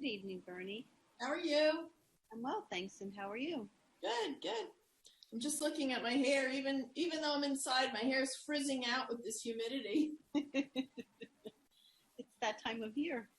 Good evening, Bernie. How are you? I'm well, thanks. And how are you? Good, good. I'm just looking at my hair. Even though I'm inside, my hair is frizzing out with this humidity. It's that time of year.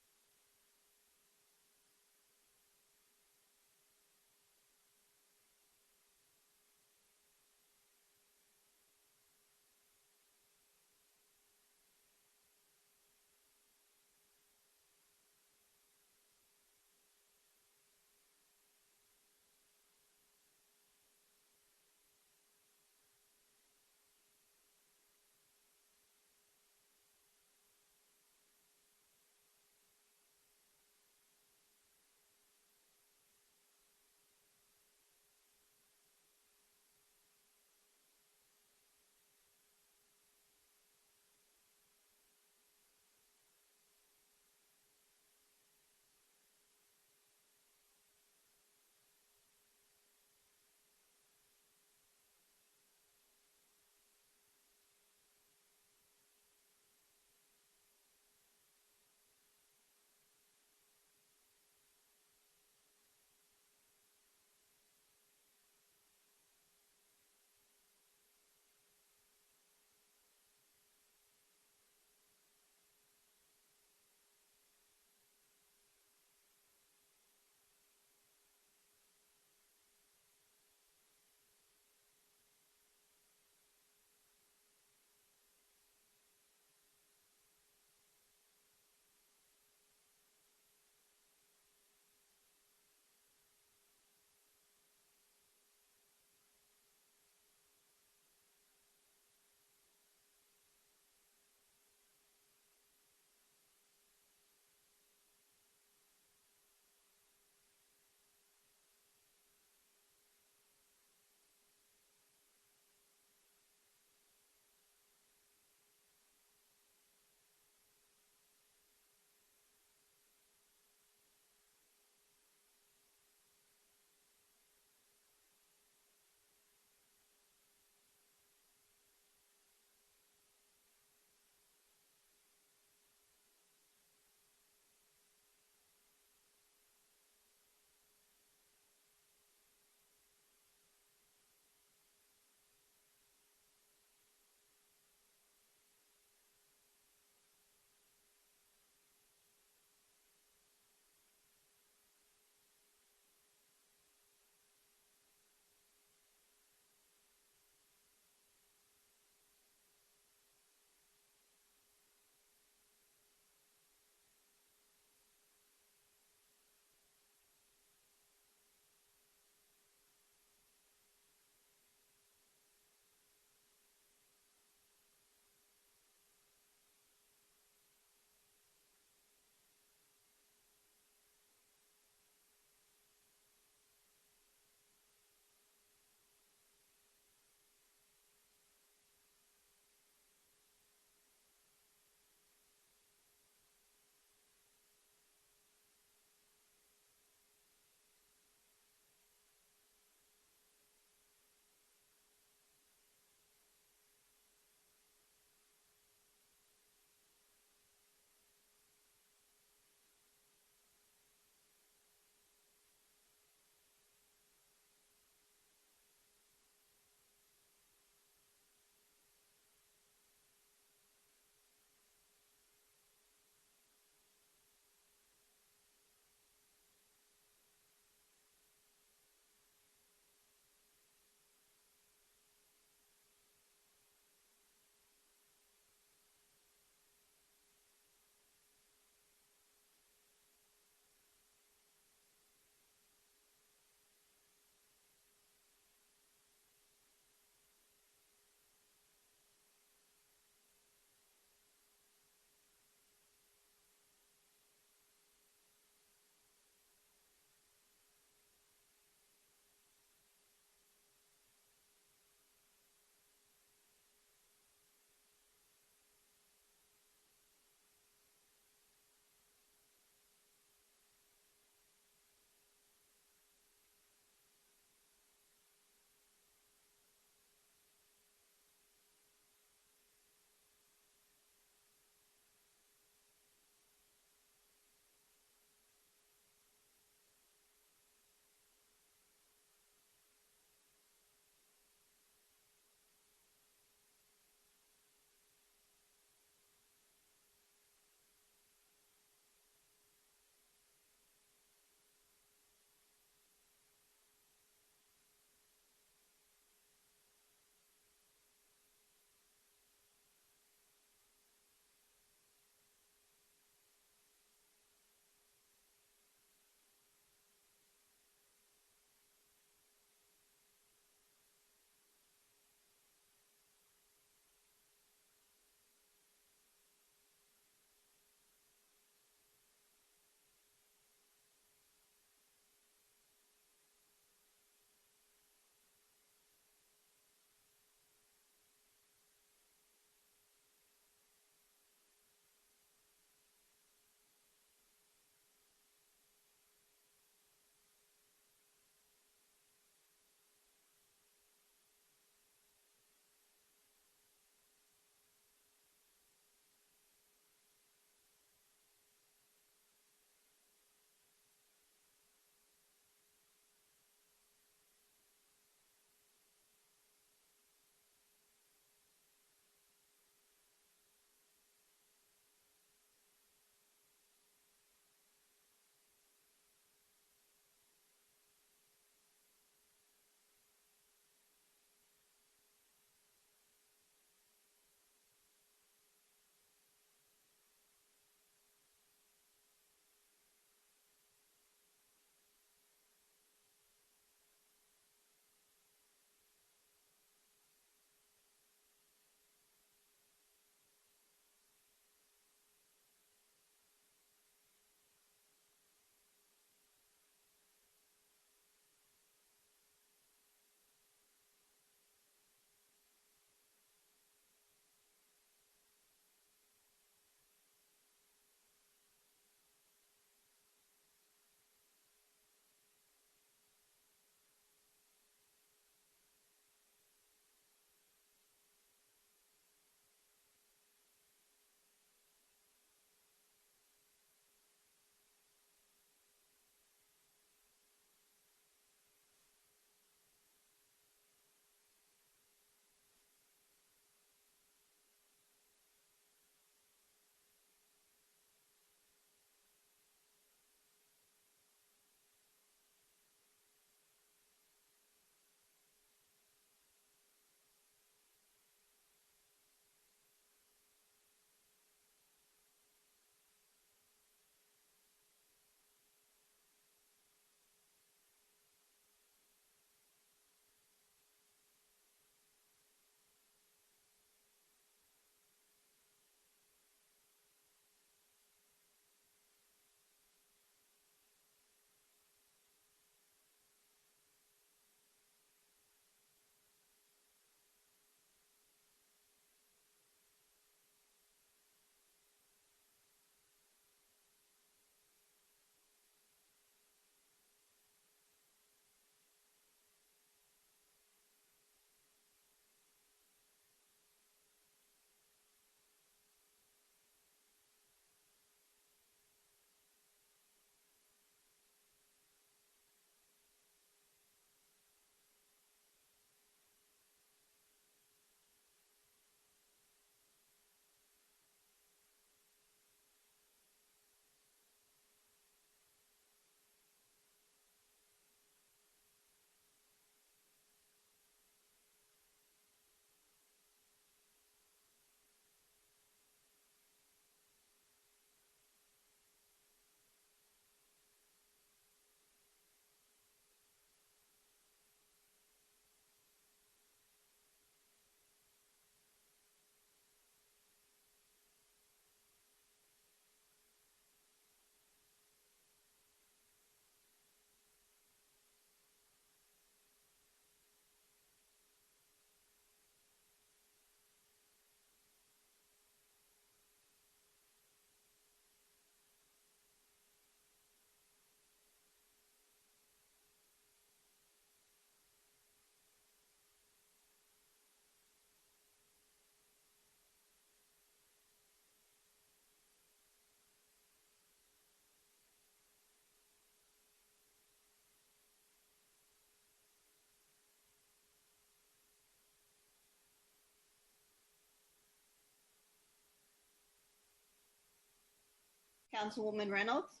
Councilwoman Reynolds,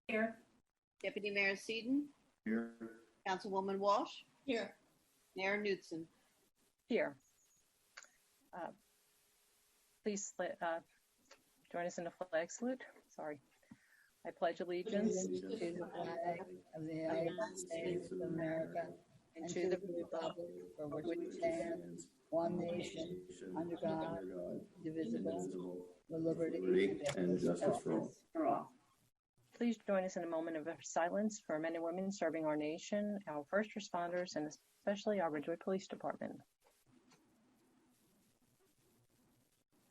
Here. Deputy Mayor Seaton, Here. Councilwoman Walsh, Here. Mayor Knutson. Here. Please join us in the flag salute. Sorry. I pledge allegiance To the flag of the United States of America and to the republic for which it stands, one nation, under God, indivisible, with liberty and justice for all. Please join us in a moment of silence for men and women serving our nation, our first responders, and especially our Ridgewood Police Department.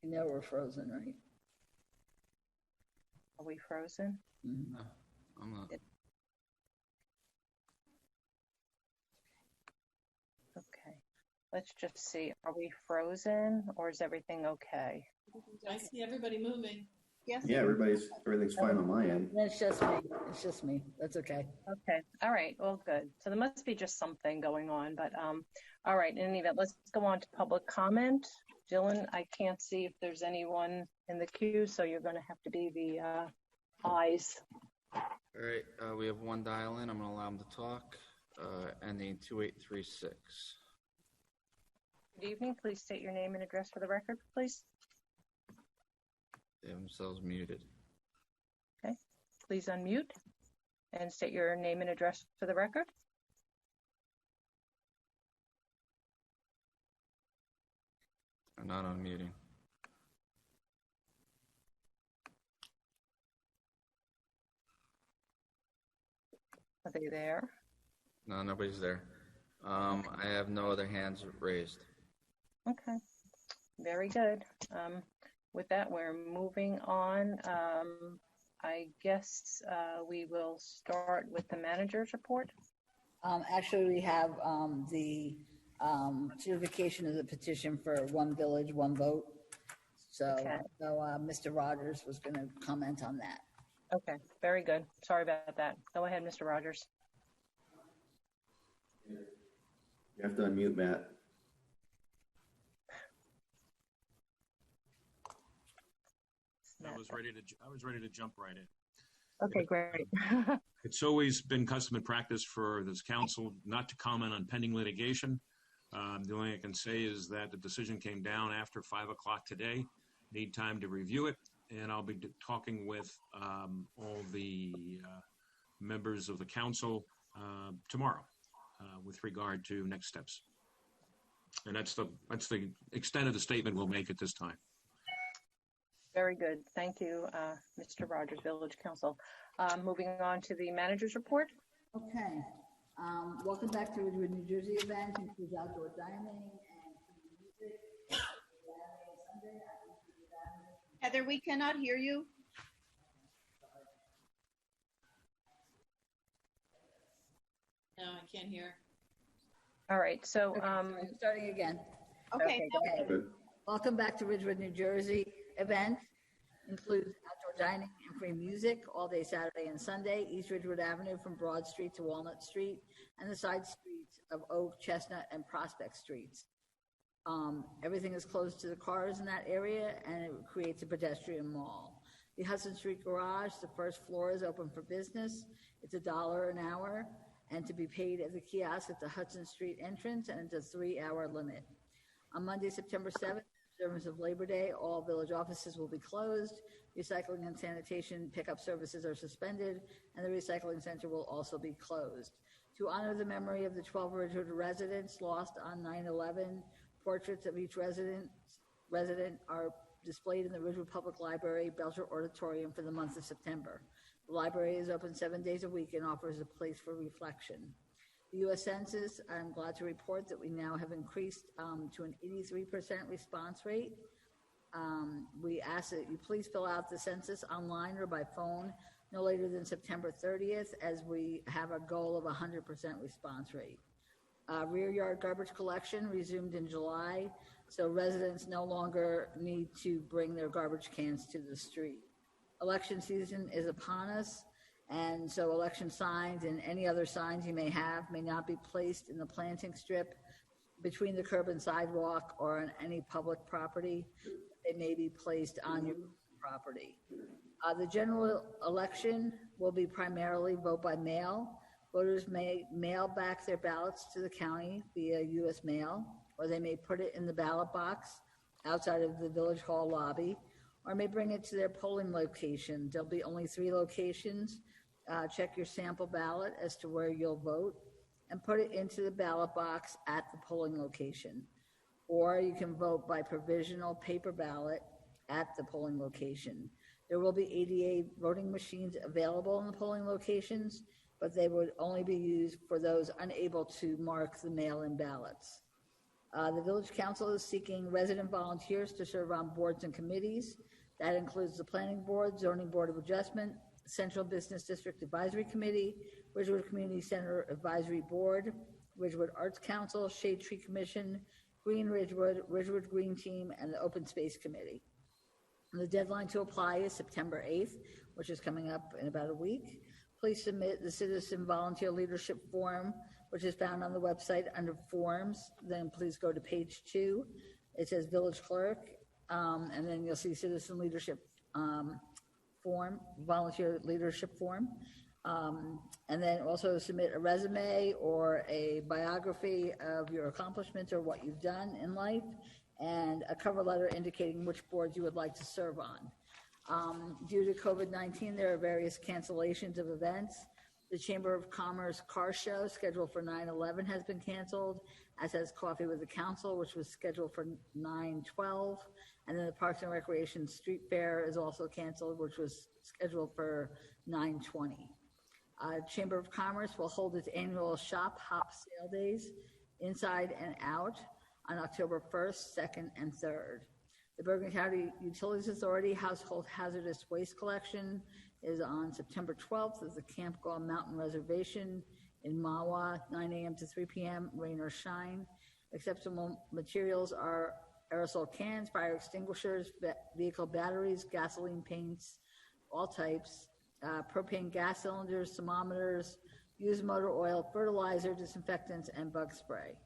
You know we're frozen, right? Are we frozen? Mm-hmm. No, I'm not. Okay. Let's just see. Are we frozen or is everything okay? I see everybody moving. Yes. Yeah, everything's fine on my end. It's just me. It's just me. That's okay. Okay. All right. Well, good. So there must be just something going on, but all right. In any event, let's go on to public comment. Dylan, I can't see if there's anyone in the queue, so you're going to have to be the eyes. All right, we have one dial in. I'm going to allow him to talk, ending 2836. Good evening. Please state your name and address for the record, please. They have themselves muted. Please unmute and state your name and address for the record. I'm not unmuting. Are they there? No, nobody's there. I have no other hands raised. Okay. Very good. With that, we're moving on. I guess we will start with the manager's report. Actually, we have the certification of the petition for one village, one vote. So, Okay. Mr. Rogers was going to comment on that. Okay, very good. Sorry about that. Go ahead, Mr. Rogers. You have to unmute Matt. I was ready to jump right in. Okay, great. It's always been custom and practice for this council not to comment on pending litigation. The only I can say is that the decision came down after 5 o'clock today. Need time to review it, and I'll be talking with all the members of the council tomorrow with regard to next steps. And that's the extent of the statement we'll make at this time. Very good. Thank you, Mr. Rogers, Village Council. Moving on to the manager's report. Okay. Welcome back to Ridgewood, New Jersey event. Includes outdoor dining and free music. Saturday and Sunday at Ridgewood Avenue. Heather, we cannot hear you. No, I can't hear. All right, so Starting again. Okay. go now- ahead. Good. Welcome back to Ridgewood, New Jersey event. Includes outdoor dining and free music all day Saturday and Sunday, East Ridgewood Avenue from Broad Street to Walnut Street, and the side streets of Oak, Chestnut, and Prospect Streets. Everything is closed to the cars in that area, and it creates a pedestrian mall. The Hudson Street Garage, the first floor, is open for business. It's $1 an hour, and to be paid at the kiosk at the Hudson Street entrance, and it's a 3-hour limit. On Monday, September 7th, observance of Labor Day, all village offices will be closed. Recycling and sanitation pickup services are suspended, and the recycling center will also be closed. To honor the memory of the 12 Ridgewood residents lost on 9/11, portraits of each resident are displayed in the Ridgewood Public Library, Belcher Auditorium for the month of September. The library is open 7 days a week and offers a place for reflection. The U.S. Census, I'm glad to report that we now have increased to an 83% response rate. We ask that you please fill out the census online or by phone no later than September 30th, as we have a goal of 100% response rate. Rear yard garbage collection resumed in July, so residents no longer need to bring their garbage cans to the street. Election season is upon us, and so election signs and any other signs you may have may not be placed in the planting strip between the curb and sidewalk or on any public property. They may be placed on your property. The general election will be primarily vote by mail. Voters may mail back their ballots to the county via U.S. mail, or they may put it in the ballot box outside of the village hall lobby, or may bring it to their polling location. There'll be only 3 locations. Check your sample ballot as to where you'll vote and put it into the ballot box at the polling location. Or you can vote by provisional paper ballot at the polling location. There will be ADA voting machines available in the polling locations, but they would only be used for those unable to mark the mail-in ballots. The Village Council is seeking resident volunteers to serve on boards and committees. That includes the Planning Board, Zoning Board of Adjustment, Central Business District Advisory Committee, Ridgewood Community Center Advisory Board, Ridgewood Arts Council, Shade Tree Commission, Green Ridgewood, Ridgewood Green Team, and the Open Space Committee. And the deadline to apply is September 8th, which is coming up in about a week. Please submit the Citizen Volunteer Leadership Form, which is found on the website under Forms. Then please go to page 2. It says Village Clerk, and then you'll see Citizen Leadership Form, Volunteer Leadership Form. And then also submit a resume or a biography of your accomplishments or what you've done in life, and a cover letter indicating which boards you would like to serve on. Due to COVID-19, there are various cancellations of events. The Chamber of Commerce car show scheduled for 9/11 has been canceled, as has Coffee with the Council, which was scheduled for 9/12. And then the Parks and Recreation Street Fair is also canceled, which was scheduled for 9/20. Chamber of Commerce will hold its annual Shop Hop Sale Days inside and out on October 1st, 2nd, and 3rd. The Bergen County Utilities Authority Household Hazardous Waste Collection is on September 12th at the Camp Gaw Mountain Reservation in Mawa, 9 a.m. to 3 p.m., rain or shine. Acceptable materials are aerosol cans, fire extinguishers, vehicle batteries, gasoline paints, all types, propane gas cylinders, thermometers, used motor oil, fertilizer, disinfectants, and bug spray.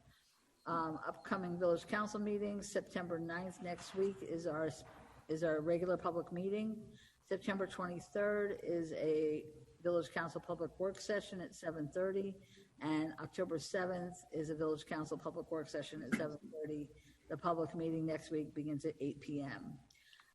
Upcoming Village Council meetings, September 9th next week is our regular public meeting. September 23rd is a Village Council Public Works session at 7:30, and October 7th is a Village Council Public Works session at 7:30. The public meeting next week begins at 8 p.m.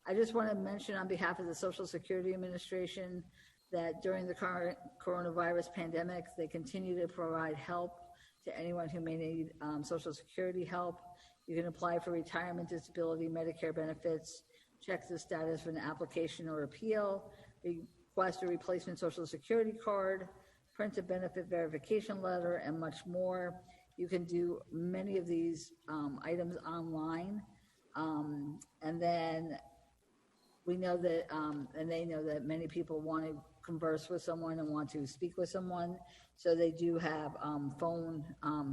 I just want to mention on behalf of the Social Security Administration that during the current coronavirus pandemic, they continue to provide help to anyone who may need Social Security help. You can apply for retirement, disability, Medicare benefits, check the status of an application or appeal, request a replacement Social Security card, print a benefit verification letter, and much more. You can do many of these items online. And then we know that, and they know that many people want to converse with someone and want to speak with someone. So they do have phone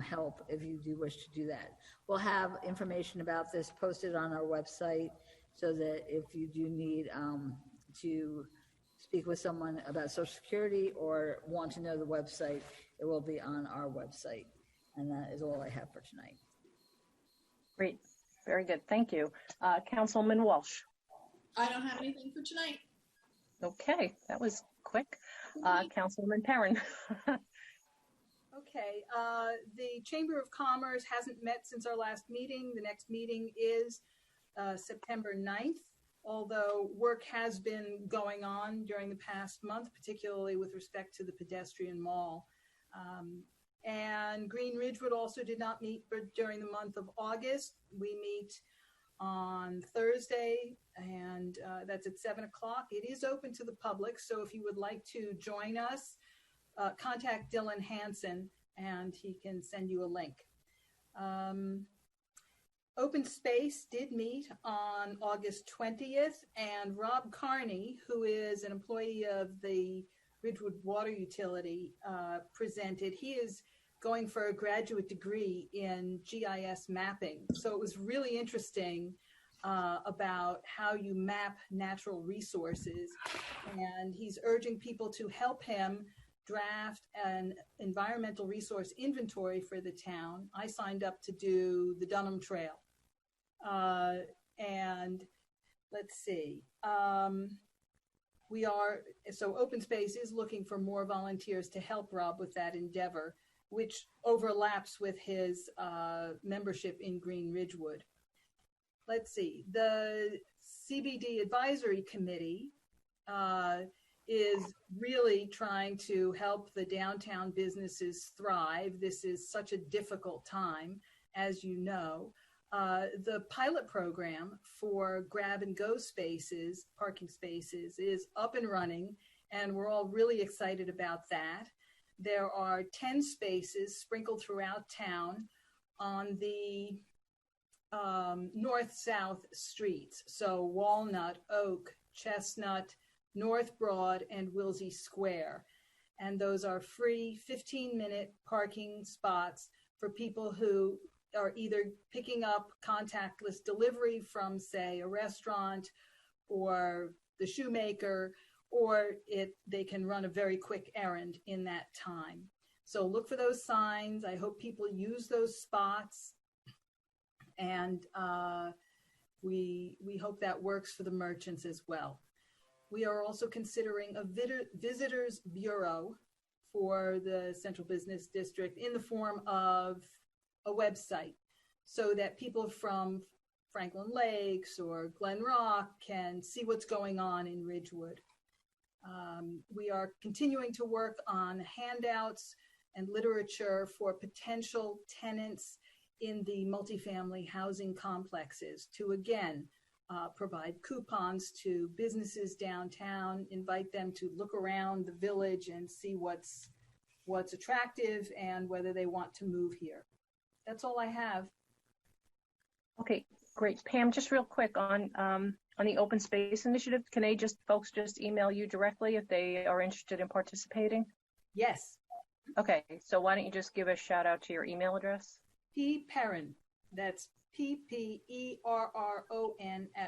help if you do wish to do that. We'll have information about this posted on our website so that if you do need to speak with someone about Social Security or want to know the website, it will be on our website. And that is all I have for tonight. Great. Very good. Thank you. Councilman Walsh. I don't have anything for tonight. Okay, that was quick. Councilwoman Perrin. Okay, the Chamber of Commerce hasn't met since our last meeting. The next meeting is September 9th, although work has been going on during the past month, particularly with respect to the pedestrian mall. And Green Ridgewood also did not meet during the month of August. We meet on Thursday, and that's at 7 o'clock. It is open to the public, so if you would like to join us, contact Dylan Hansen, and he can send you a link. Open Space did meet on August 20th, and Rob Carney, who is an employee of the Ridgewood Water Utility, presented. He is going for a graduate degree in GIS mapping. So it was really interesting about how you map natural resources. And he's urging people to help him draft an environmental resource inventory for the town. I signed up to do the Dunham Trail. And let's see. Open Space is looking for more volunteers to help Rob with that endeavor, which overlaps with his membership in Green Ridgewood. Let's see, the CBD Advisory Committee is really trying to help the downtown businesses thrive. This is such a difficult time, as you know. The pilot program for grab and go spaces, parking spaces, is up and running, and we're all really excited about that. There are 10 spaces sprinkled throughout town on the north-south streets. So Walnut, Oak, Chestnut, North Broad, and Wilsey Square. And those are free 15-minute parking spots for people who are either picking up contactless delivery from, say, a restaurant or the shoemaker, or they can run a very quick errand in that time. So look for those signs. I hope people use those spots. And we hope that works for the merchants as well. We are also considering a visitors bureau for the Central Business District in the form of a website, so that people from Franklin Lakes or Glen Rock can see what's going on in Ridgewood. We are continuing to work on handouts and literature for potential tenants in the multifamily housing complexes to, again, provide coupons to businesses downtown, invite them to look around the village and see what's attractive and whether they want to move here. That's all I have. Okay, great. Pam, just real quick on the Open Space Initiative, can folks just email you directly if they are interested in participating? Yes. Okay, so why don't you just give a shout out to your email address? P. Perrin, that's PPERRON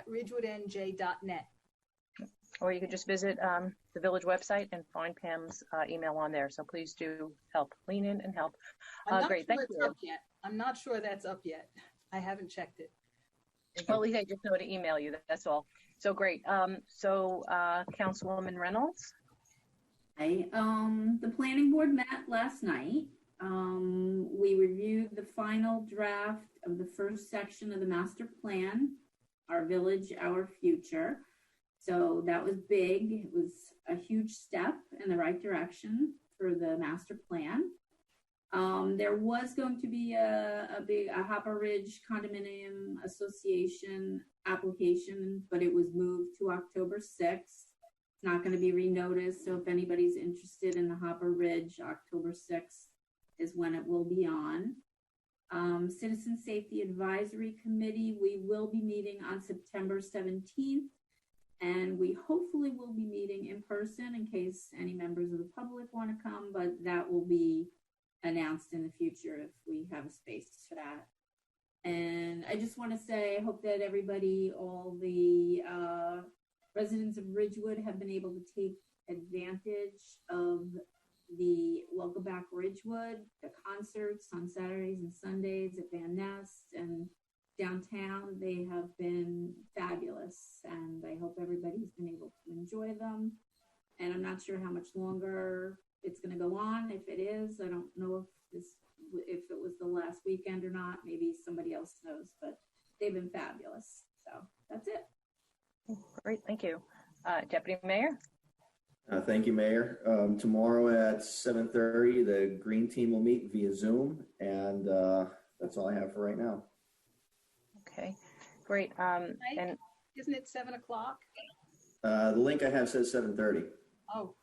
@ridgewoodnj.net. Or you could just visit the village website and find Pam's email on there. So please do help. Lean in and help. Great, thank you. I'm not sure that's up yet. I haven't checked it. Well, at least I just know to email you. That's all. So great. Councilwoman Reynolds. Hi. The planning board met last night. We reviewed the final draft of the first section of the master plan, Our Village, Our Future. So that was big. It was a huge step in the right direction for the master plan. There was going to be a Hopper Ridge Condominium Association application, but it was moved to October 6th. It's not going to be renoticed. So if anybody's interested in the Hopper Ridge, October 6th is when it will be on. Citizen Safety Advisory Committee, we will be meeting on September 17th. And we hopefully will be meeting in person in case any members of the public want to come, but that will be announced in the future if we have a space for that. And I just want to say, I hope that everybody, all the residents of Ridgewood have been able to take advantage of the Welcome Back Ridgewood, the concerts on Saturdays and Sundays at Van Ness and downtown. They have been fabulous, and I hope everybody's been able to enjoy them. And I'm not sure how much longer it's going to go on. If it is, I don't know if it was the last weekend or not. Maybe somebody else knows, but they've been fabulous. So that's it. Great, thank you. Deputy Mayor? Thank you, Mayor. Tomorrow at 7:30, the Green Team will meet via Zoom, and that's all I have for right now. Okay, great. And Isn't it 7 o'clock? The link I have says 7:30. Oh,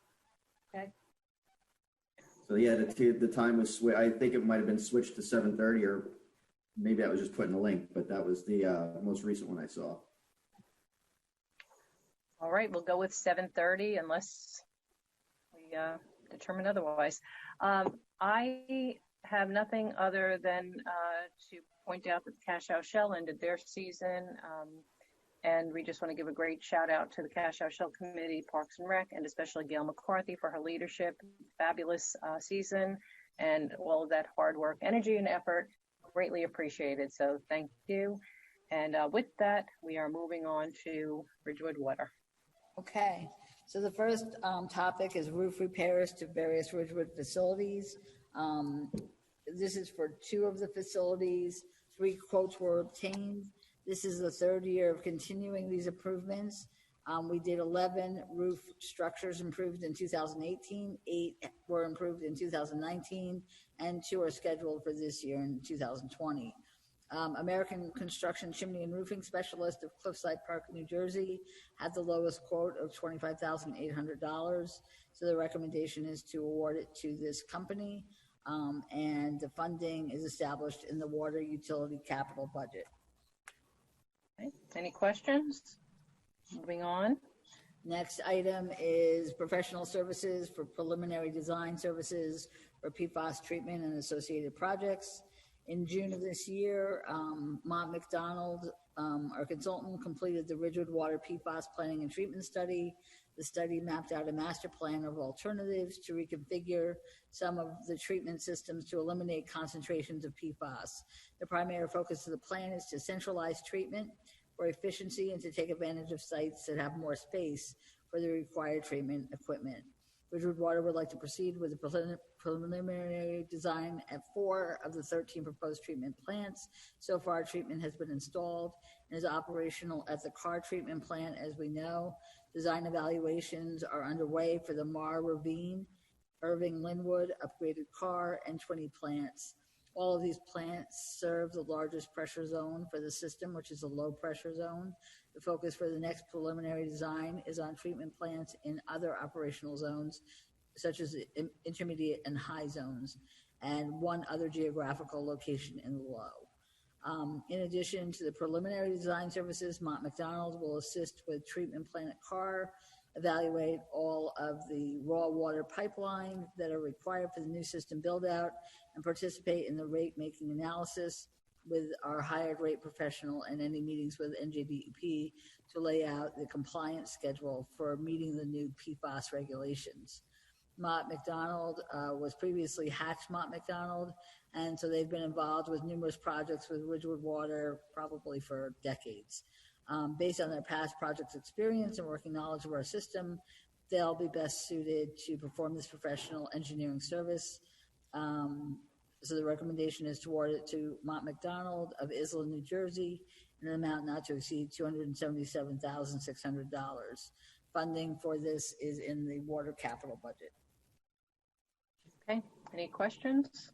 okay. So yeah, the time was I think it might have been switched to 7:30, or maybe I was just putting a link, but that was the most recent one I saw. All right, we'll go with 7:30 unless we determine otherwise. I have nothing other than to point out that the Cash Out Shell ended their season. And we just want to give a great shout out to the Cash Out Shell Committee, Parks and Rec, and especially Gail McCarthy for her leadership. Fabulous season, and all of that hard work, energy, and effort, greatly appreciated. So thank you. And with that, we are moving on to Ridgewood Water. Okay, So the first topic is roof repairs to various Ridgewood facilities. This is for 2 of the facilities. 3 quotes were obtained. This is the 3rd year of continuing these improvements. We did 11 roof structures improved in 2018, 8 were improved in 2019, and 2 are scheduled for this year in 2020. American Construction Chimney and Roofing Specialist of Cliffside Park, New Jersey, had the lowest quote of $25,800. So the recommendation is to award it to this company, and the funding is established in the water utility capital budget. Okay. Any questions? Moving on. Next item is professional services for preliminary design services for PFAS treatment and associated projects. In June of this year, Mont McDonald, our consultant, completed the Ridgewood Water PFAS planning and treatment study. The study mapped out a master plan of alternatives to reconfigure some of the treatment systems to eliminate concentrations of PFAS. The primary focus of the plan is to centralize treatment for efficiency and to take advantage of sites that have more space for the required treatment equipment. Ridgewood Water would like to proceed with the preliminary design at 4 of the 13 proposed treatment plants. So far, treatment has been installed and is operational at the Carr treatment plant. As we know, design evaluations are underway for the Mar Ravine, Irving Linwood, upgraded Carr, and 20 plants. All of these plants serve the largest pressure zone for the system, which is a low pressure zone. The focus for the next preliminary design is on treatment plants in other operational zones, such as intermediate and high zones, and 1 other geographical location in the low. In addition to the preliminary design services, Mont McDonald will assist with treatment plant at Carr, evaluate all of the raw water pipeline that are required for the new system build out, and participate in the rate making analysis with our hired rate professional and any meetings with NJDEP to lay out the compliance schedule for meeting the new PFAS regulations. Mott McDonald was previously Hatch Mott McDonald, and so they've been involved with numerous projects with Ridgewood Water probably for decades. Based on their past project experience and working knowledge of our system, they'll be best suited to perform this professional engineering service. So the recommendation is to award it to Mont McDonald of Isla, New Jersey, in an amount not to exceed $277,600. Funding for this is in the water capital budget. Okay. Any questions?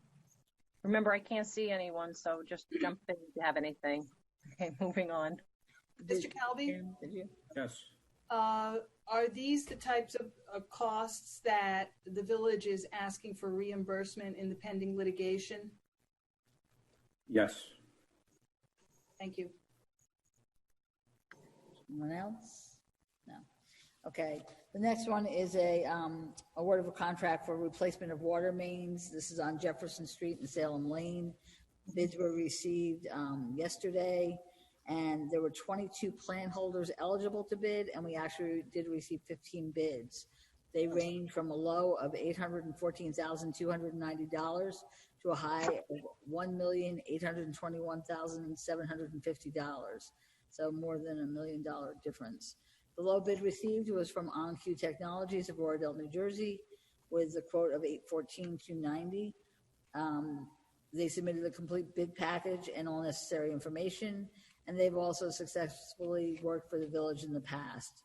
Remember, I can't see anyone, so just jump in if you have anything. Okay, moving on. Mr. Calvi? Did you? Yes. Are these the types of costs that the village is asking for reimbursement in the pending litigation? Yes. Thank you. Anyone else? No. Okay. The next one is a award of a contract for replacement of water mains. This is on Jefferson Street and Salem Lane. Bids were received yesterday, and there were 22 plan holders eligible to bid, and we actually did receive 15 bids. They range from a low of $814,290 to a high of $1,821,750. So more than $1 million difference. The low bid received was from OnQ Technologies of Roydale, New Jersey, with a quote of $814,290. They submitted a complete bid package and all necessary information, and they've also successfully worked for the village in the past.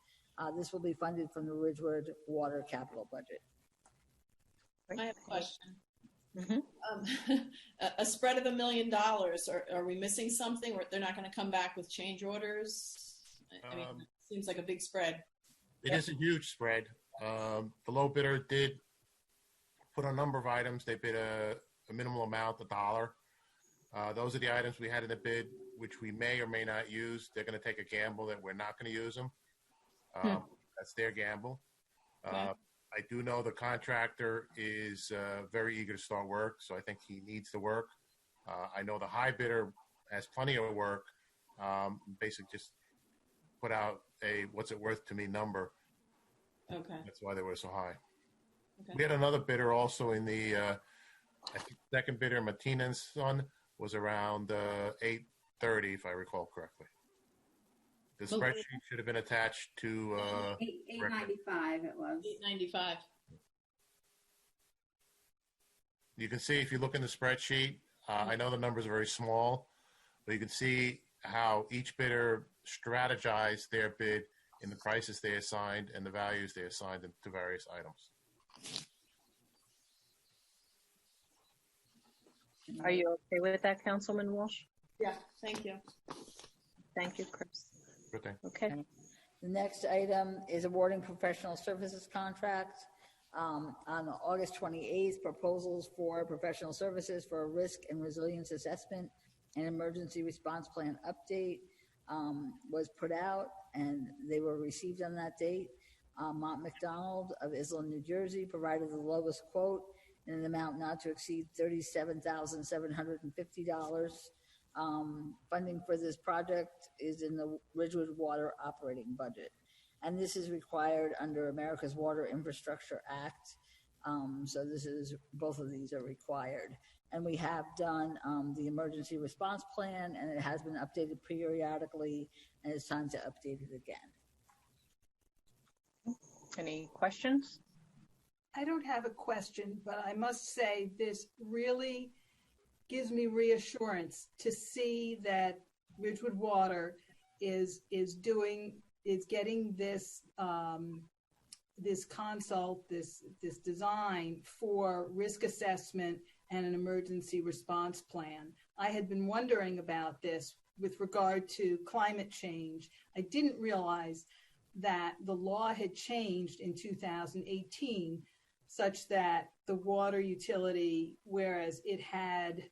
This will be funded from the Ridgewood Water Capital Budget. I have a question. Mm-hmm. A spread of $1 million. Are we missing something? Or they're not going to come back with change orders? I mean, it seems like a big spread. It is a huge spread. The low bidder did put a number of items. They bid a minimal amount, $1. Those are the items we had in the bid, which we may or may not use. They're going to take a gamble that we're not going to use them. That's their gamble. Okay. I do know the contractor is very eager to start work, so I think he needs the work. I know the high bidder has plenty of work. Basically just put out a what's it worth to me number. Okay. That's why they were so high. Okay. We had another bidder also in the I think second bidder, Martinez son, was around $830, if I recall correctly. The spreadsheet should have been attached to, 895 it was. 895. you can see if you look in the spreadsheet, I know the numbers are very small, but you can see how each bidder strategized their bid in the prices they assigned and the values they assigned to various items. Are you okay with that, Councilman Walsh? Yeah, thank you. Thank you, Chris. Good thing. Okay. The next item is awarding professional services contracts. On August 28th, proposals for professional services for a risk and resilience assessment and emergency response plan update was put out, and they were received on that date. Mont McDonald of Island, New Jersey provided the lowest quote in an amount not to exceed $37,750. Funding for this project is in the Ridgewood Water operating budget. And this is required under America's Water Infrastructure Act. So both of these are required. And we have done the emergency response plan, and it has been updated periodically, and it's time to update it again. Any questions? I don't have a question, but I must say this really gives me reassurance to see that Ridgewood Water is getting this this consult, this design for risk assessment and an emergency response plan. I had been wondering about this with regard to climate change. I didn't realize that the law had changed in 2018 such that the water utility, whereas it had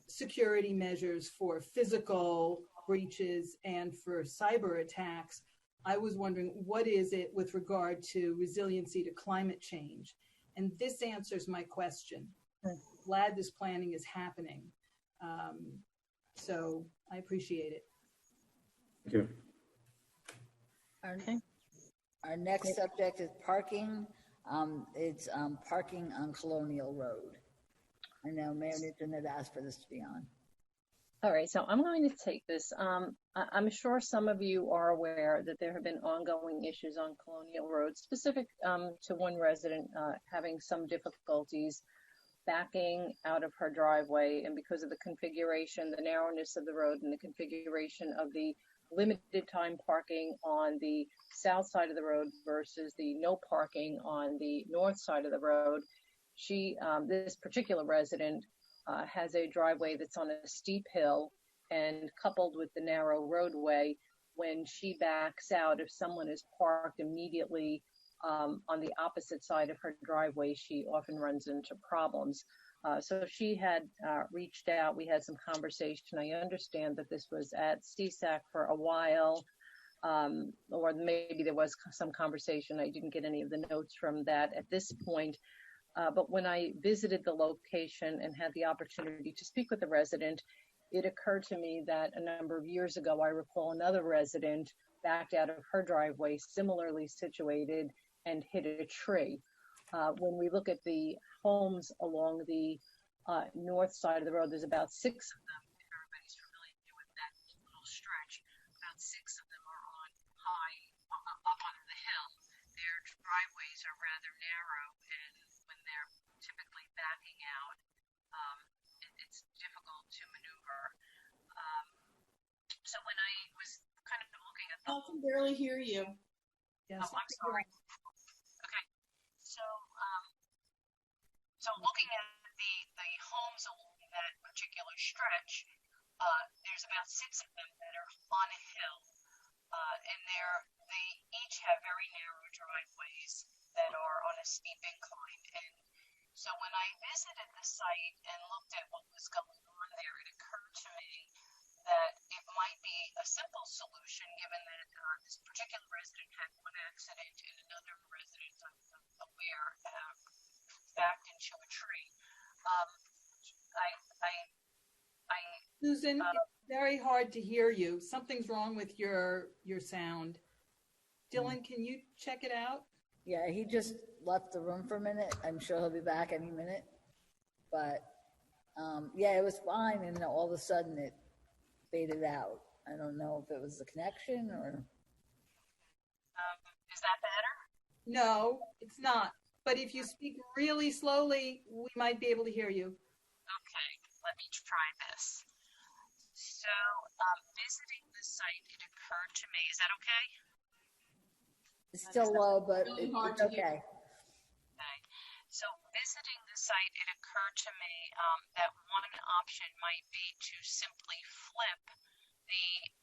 security measures for physical breaches and for cyber attacks, I was wondering, what is it with regard to resiliency to climate change? And this answers my question. I'm glad this planning is happening. So I appreciate it. Thank you. Our next subject is parking. It's parking on Colonial Road. I know Mayor Newton had asked for this to be on. All right, so I'm going to take this. I'm sure some of you are aware that there have been ongoing issues on Colonial Road, specific to one resident having some difficulties backing out of her driveway, and because of the configuration, the narrowness of the road, and the configuration of the limited time parking on the south side of the road versus the no parking on the north side of the road, this particular resident has a driveway that's on a steep hill, and coupled with the narrow roadway, when she backs out, if someone is parked immediately on the opposite side of her driveway, she often runs into problems. So she had reached out. We had some conversation. I understand that this was at CSAC for a while, or maybe there was some conversation. I didn't get any of the notes from that at this point. But when I visited the location and had the opportunity to speak with the resident, it occurred to me that a number of years ago, I recall another resident backed out of her driveway, similarly situated, and hit a tree. When we look at the homes along the north side of the road, there's about 6 of them. If everybody's familiar with that little stretch, about 6 of them are on high, up on the hill. Their driveways are rather narrow, and when they're typically backing out, it's difficult to maneuver. So when I was kind of looking at I can barely hear you. Yes. Oh, I'm sorry. Okay. So looking at the homes along that particular stretch, there's about 6 of them that are on a hill, and they each have very narrow driveways that are on a steep incline. And so when I visited the site and looked at what was going on there, it occurred to me that it might be a simple solution, given that this particular resident had one accident and another resident, I'm aware, backed into a tree. Susan, it's very hard to hear you. Something's wrong with your sound. Dylan, can you check it out? Yeah, he just left the room for a minute. I'm sure he'll be back any minute. But yeah, it was fine, and all of a sudden it faded out. I don't know if it was the connection or. Is that better? No, it's not. But if you speak really slowly, we might be able to hear you. Okay, let me try this. So, visiting the site, it occurred to me, is that okay? It's still low, but Really it's hard to hear. okay. Okay. So, visiting the site, it occurred to me that one option might be to simply flip the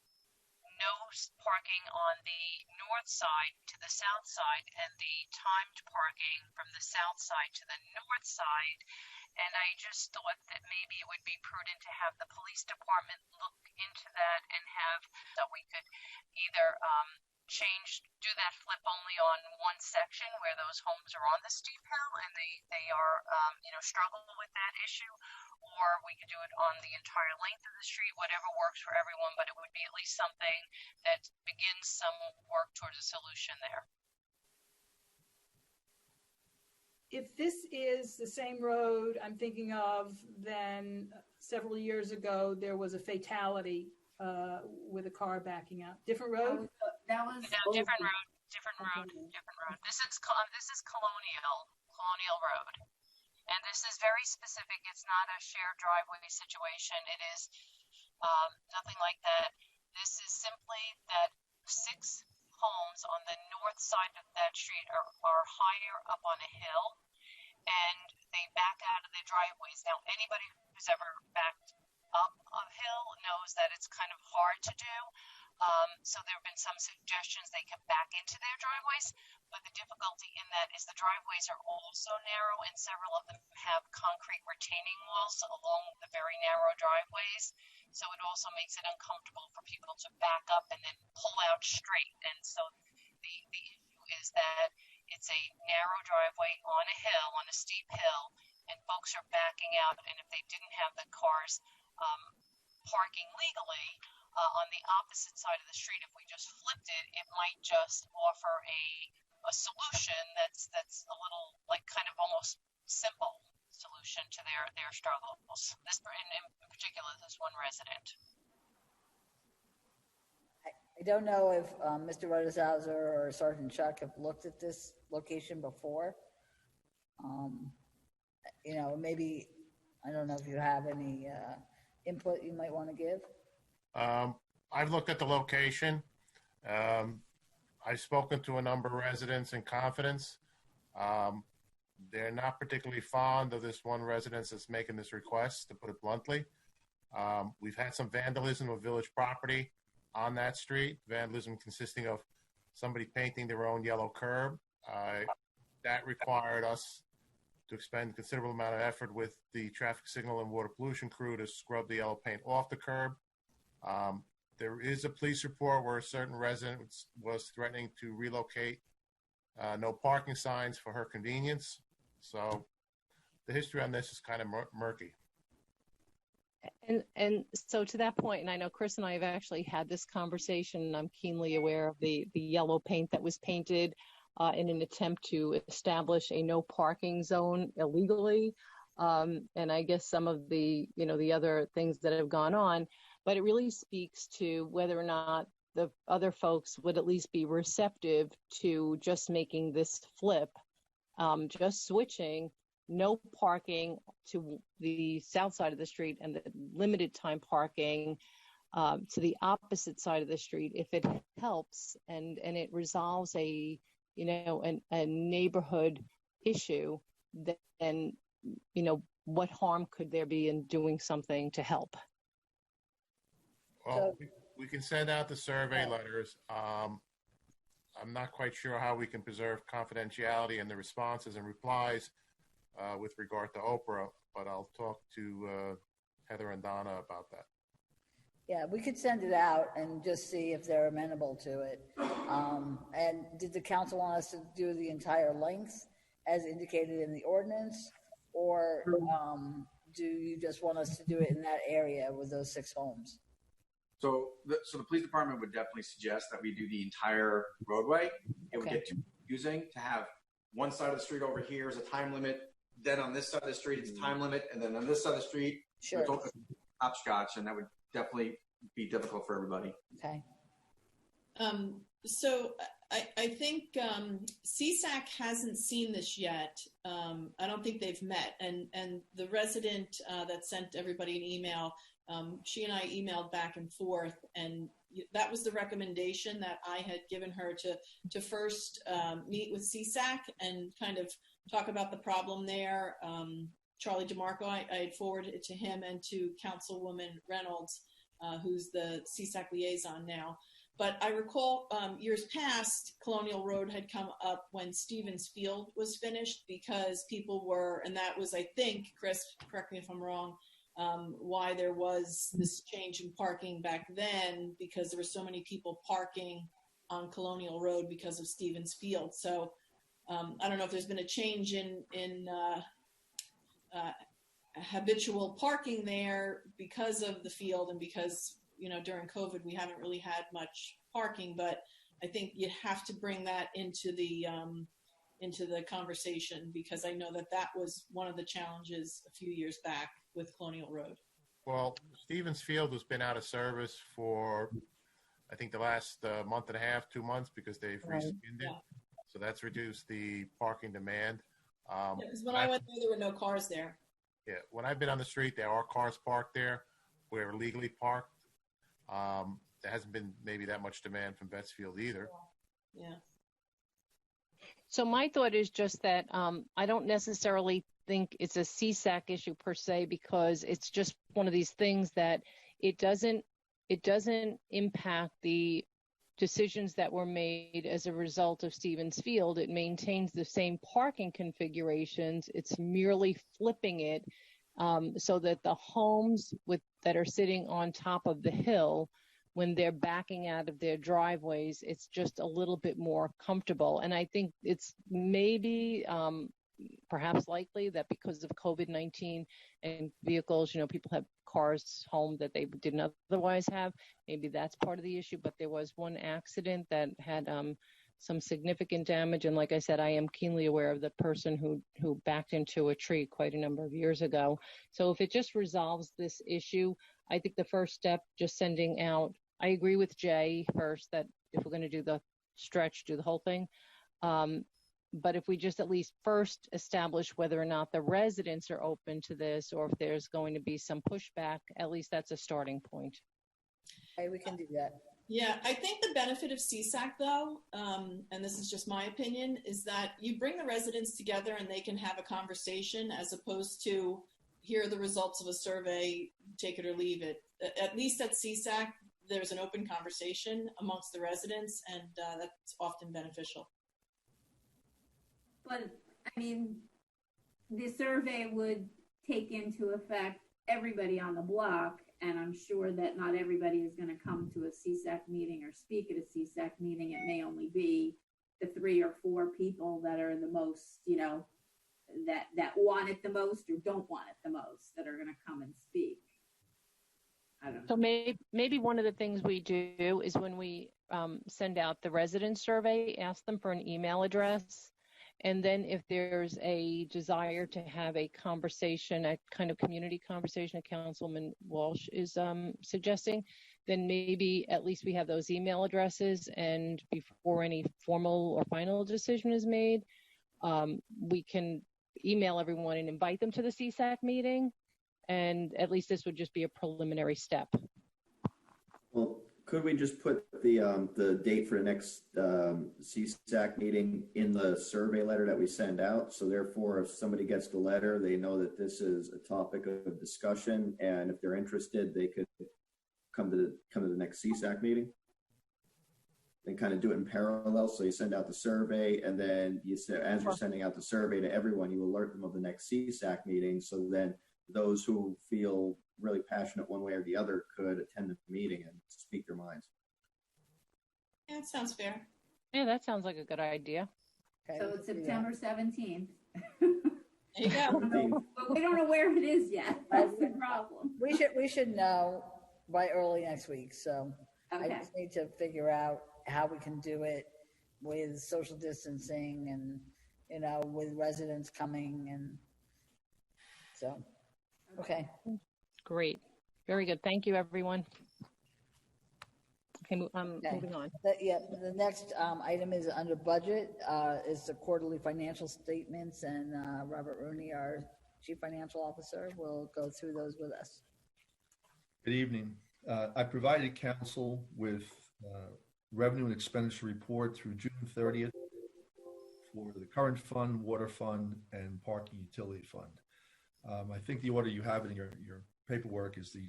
no parking on the north side to the south side and the timed parking from the south side to the north side. And I just thought that maybe it would be prudent to have the police department look into that and have, so we could either do that flip only on one section where those homes are on the steep hill and they are, struggle with that issue, or we could do it on the entire length of the street, whatever works for everyone, but it would be at least something that begins some work towards a solution there. If this is the same road I'm thinking of, then several years ago, there was a fatality with a car backing out. Different road? That was No, different road. This is Colonial Road. And this is very specific. It's not a shared driveway situation. It is nothing like that. This is simply that 6 homes on the north side of that street are higher up on a hill, and they back out of the driveways. Now, anybody who's ever backed up a hill knows that it's kind of hard to do. So there have been some suggestions they can back into their driveways, but the difficulty in that is the driveways are also narrow, and several of them have concrete retaining walls along the very narrow driveways. So it also makes it uncomfortable for people to back up and then pull out straight. And so the issue is that it's a narrow driveway on a hill, on a steep hill, and folks are backing out. And if they didn't have the cars parking legally on the opposite side of the street, if we just flipped it, it might just offer a solution that's a little, like, kind of almost simple solution to their struggles. This in particular, this one resident. I don't know if Mr. Rudishauser or Sergeant Chuck have looked at this location before. Maybe, I don't know if you have any input you might want to give. I've looked at the location. I've spoken to a number of residents in confidence. They're not particularly fond of this one residence that's making this request, to put it bluntly. We've had some vandalism of village property on that street, vandalism consisting of somebody painting their own yellow curb. That required us to expend a considerable amount of effort with the traffic signal and water pollution crew to scrub the yellow paint off the curb. There is a police report where a certain resident was threatening to relocate no parking signs for her convenience. So the history on this is kind of murky. And so to that point, and I know Chris and I have actually had this conversation, and I'm keenly aware of the yellow paint that was painted in an attempt to establish a no parking zone illegally. And I guess some of the other things that have gone on, but it really speaks to whether or not the other folks would at least be receptive to just making this flip, just switching no parking to the south side of the street and the limited time parking to the opposite side of the street. If it helps and it resolves a neighborhood issue, then, what harm could there be in doing something to help? Well, we can send out the survey letters. I'm not quite sure how we can preserve confidentiality in the responses and replies with regard to Oprah, but I'll talk to Heather and Donna about that. Yeah, we could send it out and just see if they're amenable to it. And did the council want us to do the entire length as indicated in the ordinance? Or do you just want us to do it in that area with those 6 homes? So the police department would definitely suggest that we do the entire roadway. It would get too confusing to have one side of the street over here is a time limit, then on this side of the street it's a time limit, and then on this side of the street it's hopscotch, and that would definitely be difficult for everybody. Okay. So I think CSAC hasn't seen this yet. I don't think they've met. And the resident that sent everybody an email, she and I emailed back and forth, and that was the recommendation that I had given her to first meet with CSAC and kind of talk about the problem there. Charlie DeMarco, I had forwarded it to him and to Councilwoman Reynolds, who's the CSAC liaison now. But I recall years past, Colonial Road had come up when Stevens Field was finished because people were, and that was, I think, Chris, correct me if I'm wrong, why there was this change in parking back then, because there were so many people parking on Colonial Road because of Stevens Field. So I don't know if there's been a change in habitual parking there because of the field and because, you know, during COVID, we haven't really had much parking, but I think you have to bring that into the conversation, because I know that was one of the challenges a few years back with Colonial Road. Well, Stevens Field has been out of service for, I think, the last month and a half, 2 months, because they've reskinned it. So that's reduced the parking demand. Because when I went there were no cars there. Yeah, when I've been on the street, there are cars parked there. We're legally parked. There hasn't been maybe that much demand from Bettsfield either. Yeah. So my thought is just that I don't necessarily think it's a CSAC issue per se, because it's just one of these things that it doesn't impact the decisions that were made as a result of Stevens Field. It maintains the same parking configurations. It's merely flipping it so that the homes that are sitting on top of the hill, when they're backing out of their driveways, it's just a little bit more comfortable. And I think it's maybe perhaps likely that because of COVID-19 and vehicles, you know, people have cars home that they didn't otherwise have. Maybe that's part of the issue. But there was one accident that had some significant damage. And like I said, I am keenly aware of the person who backed into a tree quite a number of years ago. So if it just resolves this issue, I think the first step, just sending out, I agree with Jay first that if we're going to do the stretch, do the whole thing. But if we just at least first establish whether or not the residents are open to this, or if there's going to be some pushback, at least that's a starting point. Okay, we can do that. Yeah, I think the benefit of CSAC, though, and this is just my opinion, is that you bring the residents together and they can have a conversation, as opposed to here are the results of a survey, take it or leave it. At least at CSAC, there's an open conversation amongst the residents, and that's often beneficial. But, I mean, the survey would take into effect everybody on the block, and I'm sure that not everybody is going to come to a CSAC meeting or speak at a CSAC meeting. It may only be the 3 or 4 people that are the most, you know, that want it the most or don't want it the most that are going to come and speak. I don't know. So maybe one of the things we do is when we send out the resident survey, ask them for an email address. And then if there's a desire to have a conversation, a kind of community conversation, that Councilwoman Walsh is suggesting, then maybe at least we have those email addresses, and before any formal or final decision is made, we can email everyone and invite them to the CSAC meeting. And at least this would just be a preliminary step. Well, could we just put the date for the next CSAC meeting in the survey letter that we send out? So therefore, if somebody gets the letter, they know that this is a topic of discussion, and if they're interested, they could come to the next CSAC meeting. And kind of do it in parallel. So you send out the survey, and then you say, as you're sending out the survey to everyone, you alert them of the next CSAC meeting. So then those who feel really passionate one way or the other could attend the meeting and speak their minds. Yeah, that sounds fair. Yeah, that sounds like a good idea. Okay, So it's September 17th. There you go. But we don't know where it is yet. That's the problem. We should know by early next week. So I Okay. just need to figure out how we can do it with social distancing and, you know, with residents coming, and so, okay. Great. Very good. Thank you, everyone. Okay, Okay. moving on. The next item is under budget, is the quarterly financial statements, and Robert Rooney, our Chief Financial Officer, will go through those with us. Good evening. I provided council with revenue and expenditure report through June 30th for the current fund, water fund, and parking utility fund. I think the order you have in your paperwork is the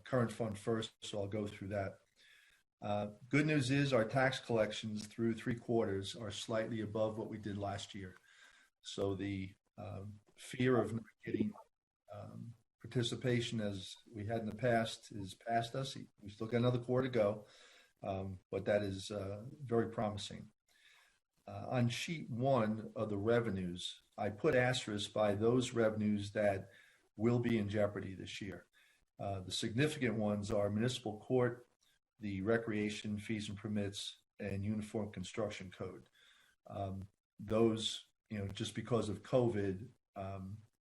current fund first, so I'll go through that. Good news is our tax collections through 3 quarters are slightly above what we did last year. So the fear of not getting participation as we had in the past is past us. We still got another quarter to go, but that is very promising. On sheet 1 of the revenues, I put asterisks by those revenues that will be in jeopardy this year. The significant ones are municipal court, the recreation fees and permits, and uniform construction code. Those, just because of COVID,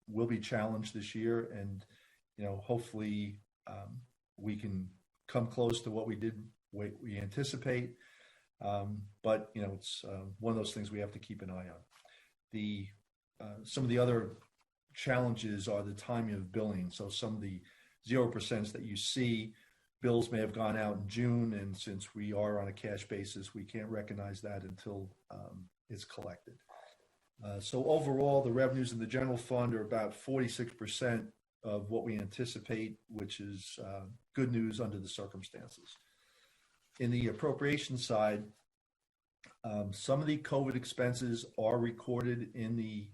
will be challenged this year, and hopefully we can come close to what we anticipate. But it's one of those things we have to keep an eye on. Some of the other challenges are the timing of billing. So some of the 0% that you see, bills may have gone out in June, and since we are on a cash basis, we can't recognize that until it's collected. So overall, the revenues in the general fund are about 46% of what we anticipate, which is good news under the circumstances. In the appropriation side, some of the COVID expenses are recorded in the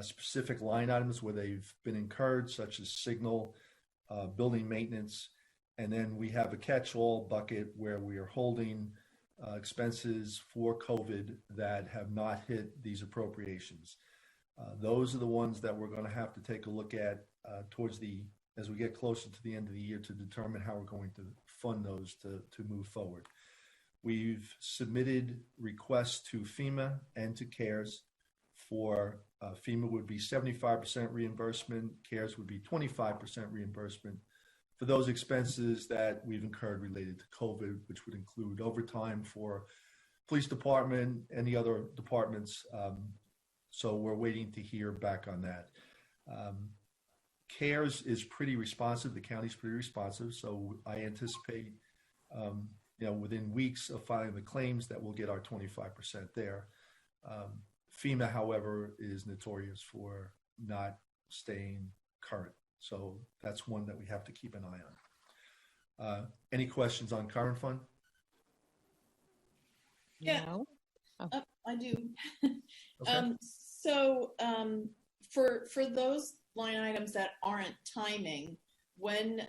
specific line items where they've been incurred, such as signal, building maintenance, and then we have a catch-all bucket where we are holding expenses for COVID that have not hit these appropriations. Those are the ones that we're going to have to take a look at as we get closer to the end of the year to determine how we're going to fund those to move forward. We've submitted requests to FEMA and to CARES. For FEMA would be 75% reimbursement, CARES would be 25% reimbursement for those expenses that we've incurred related to COVID, which would include overtime for police department, any other departments. So we're waiting to hear back on that. CARES is pretty responsive. The county's pretty responsive. So I anticipate, within weeks of filing the claims that we'll get our 25% there. FEMA, however, is notorious for not staying current. So that's one that we have to keep an eye on. Any questions on current fund? Yeah, No? Oh. I do. Okay. So for those line items that aren't timing, when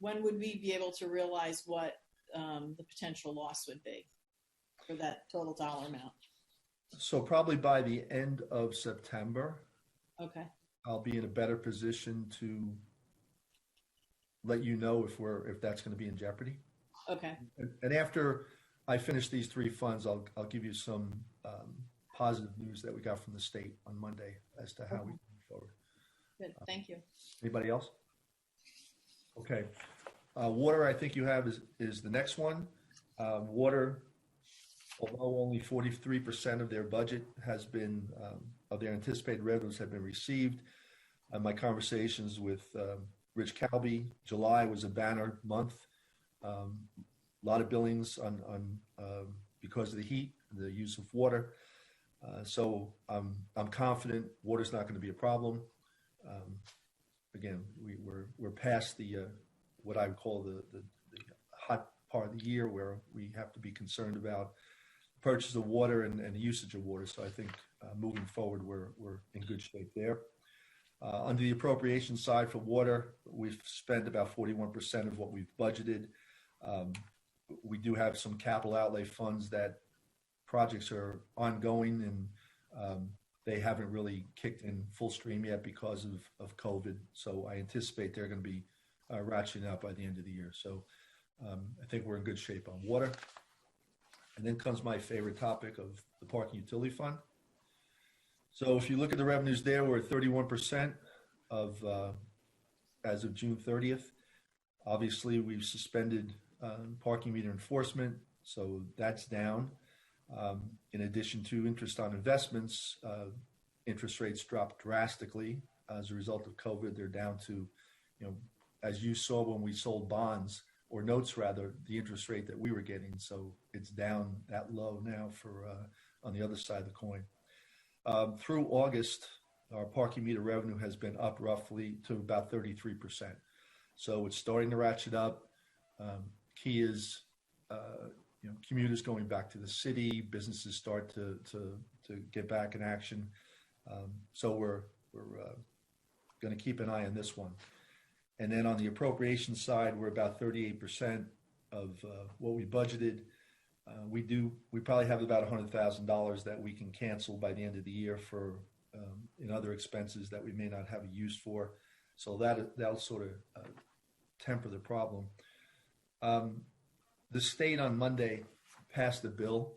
would we be able to realize what the potential loss would be for that total dollar amount? So probably by the end of September. Okay. I'll be in a better position to let you know if that's going to be in jeopardy. Okay. And after I finish these 3 funds, I'll give you some positive news that we got from the state on Monday as to how we move forward. Good. Thank you. Anybody else? Okay. Water, I think you have is the next one. Water, although only 43% of their budget has been, of their anticipated revenues have been received. My conversations with Rich Calby, July was a banner month. A lot of billings on because of the heat, the use of water. So I'm confident water's not going to be a problem. Again, we're past the what I would call the hot part of the year where we have to be concerned about purchase of water and the usage of water. So I think moving forward, we're in good shape there. Under the appropriation side for water, we've spent about 41% of what we've budgeted. We do have some capital outlay funds that projects are ongoing and they haven't really kicked in full stream yet because of COVID. So I anticipate they're going to be ratcheting out by the end of the year. So I think we're in good shape on water. And then comes my favorite topic of the parking utility fund. So if you look at the revenues there, we're at 31% of as of June 30th. Obviously, we've suspended parking meter enforcement, so that's down. In addition to interest on investments, interest rates dropped drastically as a result of COVID. They're down to, as you saw when we sold bonds or notes rather, the interest rate that we were getting. So it's down that low now for on the other side of the coin. Through August, our parking meter revenue has been up roughly to about 33%. So it's starting to ratchet up. Key is, commuters going back to the city, businesses start to get back in action. So we're going to keep an eye on this one. And then on the appropriation side, we're about 38% of what we budgeted. We probably have about $100,000 that we can cancel by the end of the year for in other expenses that we may not have a use for. So that'll sort of temper the problem. The state on Monday passed a bill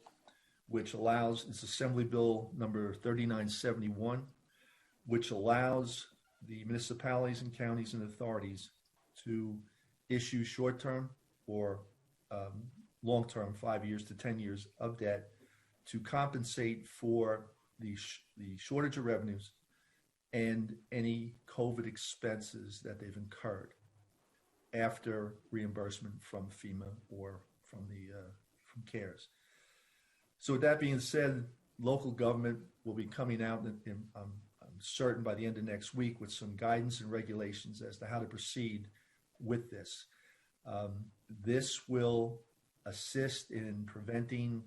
which allows, it's Assembly Bill number 3971, which allows the municipalities and counties and authorities to issue short-term or long-term, 5 years to 10 years of debt to compensate for the shortage of revenues and any COVID expenses that they've incurred after reimbursement from FEMA or from CARES. So with that being said, local government will be coming out, and I'm certain by the end of next week, with some guidance and regulations as to how to proceed with this. This will assist in preventing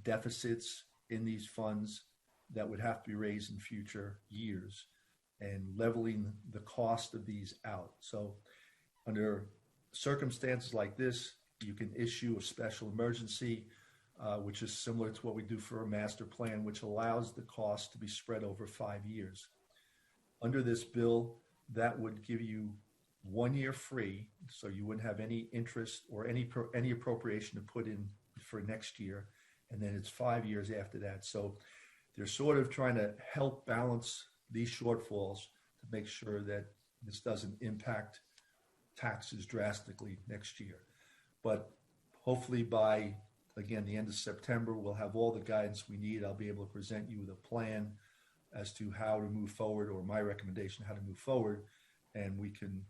deficits in these funds that would have to be raised in future years and leveling the cost of these out. So under circumstances like this, you can issue a special emergency, which is similar to what we do for a master plan, which allows the cost to be spread over 5 years. Under this bill, that would give you 1 year free, so you wouldn't have any interest or any appropriation to put in for next year, and then it's 5 years after that. So they're sort of trying to help balance these shortfalls to make sure that this doesn't impact taxes drastically next year. But hopefully by, again, the end of September, we'll have all the guidance we need. I'll be able to present you with a plan as to how to move forward, or my recommendation how to move forward, and we can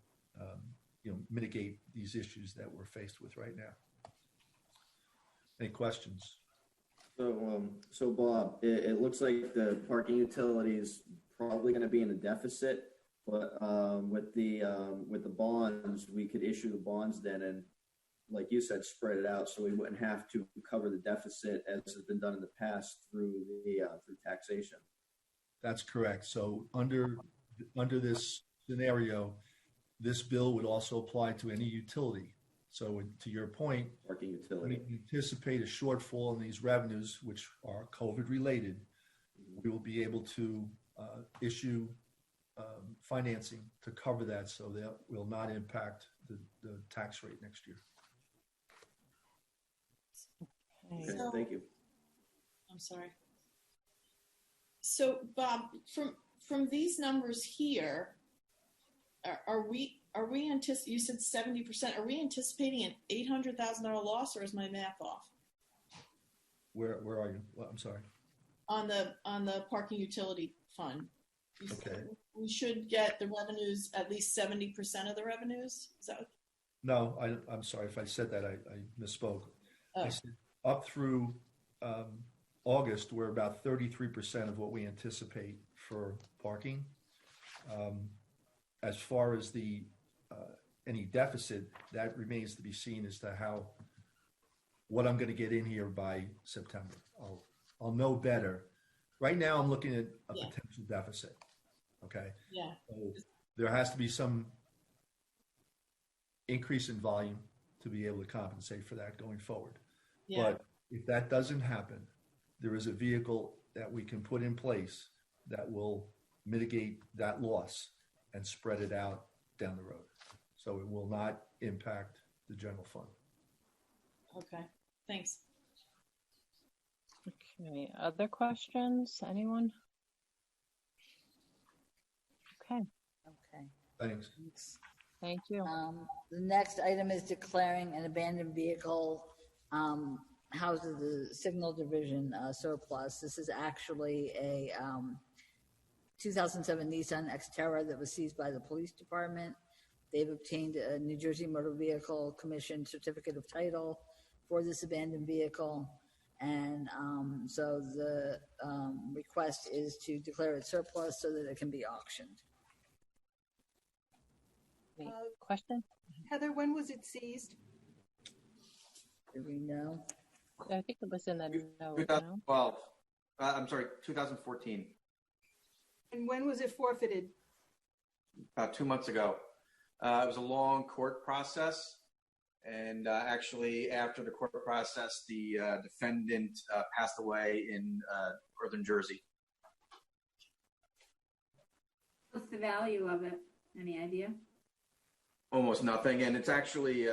mitigate these issues that we're faced with right now. Any questions? So Bob, it looks like the parking utility is probably going to be in a deficit, but with the bonds, we could issue the bonds then, and like you said, spread it out so we wouldn't have to cover the deficit as has been done in the past through through taxation. That's correct. So under this scenario, this bill would also apply to any utility. So to your point, parking utility, we anticipate a shortfall in these revenues, which are COVID related. We will be able to issue financing to cover that, so that will not impact the tax rate next year. Okay, thank you. I'm sorry. So Bob, from these numbers here, are we you said 70%? Are we anticipating an $800,000 loss, or is my math off? Where are you? Well, I'm sorry. On the parking utility fund. Okay. We should get the revenues, at least 70% of the revenues. Is that? No, I'm sorry if I said that. I misspoke. Oh. I said up through August, we're about 33% of what we anticipate for parking. As far as the any deficit, that remains to be seen as to what I'm going to get in here by September. I'll know better. Right now, I'm looking at a potential deficit. Okay. Yeah. So there has to be some increase in volume to be able to compensate for that going forward. Yeah. But if that doesn't happen, there is a vehicle that we can put in place that will mitigate that loss and spread it out down the road. So it will not impact the general fund. Okay, thanks. Okay, other questions? Anyone? Okay. Okay. Thanks. Thank you. The next item is declaring an abandoned vehicle housed at the Signal Division surplus. This is actually a 2007 Nissan Xterra that was seized by the police department. They've obtained a New Jersey Motor Vehicle Commission certificate of title for this abandoned vehicle. And so the request is to declare it surplus so that it can be auctioned. Any question? Heather, when was it seized? Do we know? I think it was in the note. 2012. I'm sorry, 2014. And when was it forfeited? About 2 months ago. It was a long court process. And actually, after the court process, the defendant passed away in northern Jersey. What's the value of it? Any idea? Almost nothing. And it's actually,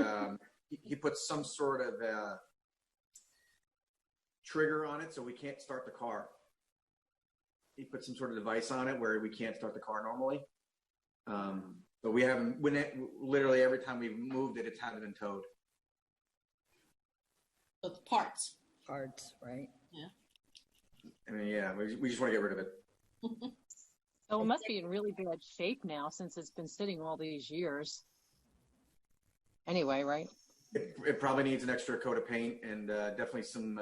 he put some sort of trigger on it so we can't start the car. He put some sort of device on it where we can't start the car normally. But we haven't, literally every time we've moved it, it's hadn't been towed. So it's parts. Parts, right? Yeah. I mean, yeah, we just want to get rid of it. So it must be in really bad shape now since it's been sitting all these years. Anyway, right? It probably needs an extra coat of paint and definitely some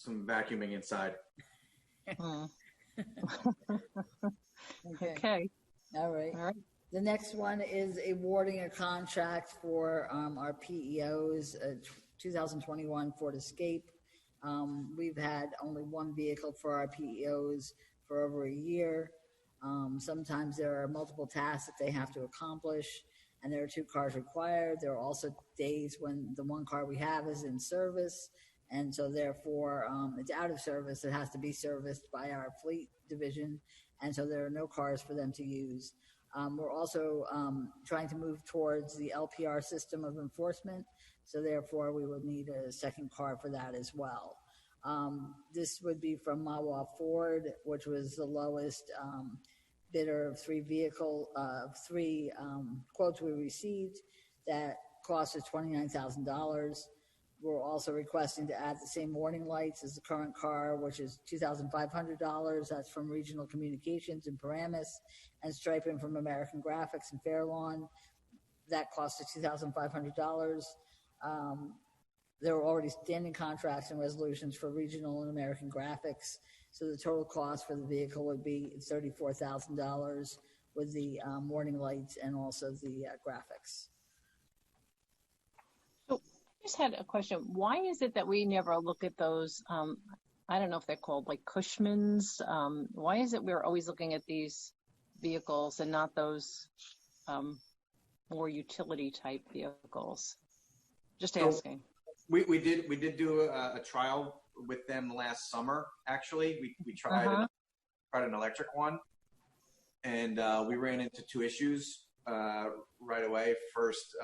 vacuuming inside. Okay. All right. All right. The next one is awarding a contract for our PEOs, 2021 Ford Escape. We've had only one vehicle for our PEOs for over a year. Sometimes there are multiple tasks that they have to accomplish, and there are 2 cars required. There are also days when the one car we have is in service, and so therefore it's out of service. It has to be serviced by our fleet division, and so there are no cars for them to use. We're also trying to move towards the LPR system of enforcement, so therefore we would need a second car for that as well. This would be from Mawa Ford, which was the lowest bidder of 3 quotes we received. That cost is $29,000. We're also requesting to add the same warning lights as the current car, which is $2,500. That's from Regional Communications in Paramus, and striping from American Graphics in Fairlawn. That cost is $2,500. There are already standing contracts and resolutions for Regional and American Graphics. So the total cost for the vehicle would be $34,000 with the warning lights and also the graphics. So I just had a question. Why is it that we never look at those? I don't know if they're called like Cushmans. Why is it we're always looking at these vehicles and not those more utility type vehicles? Just asking. We did do a trial with them last summer. Actually, we tried an electric one, and we ran into 2 issues right away. First,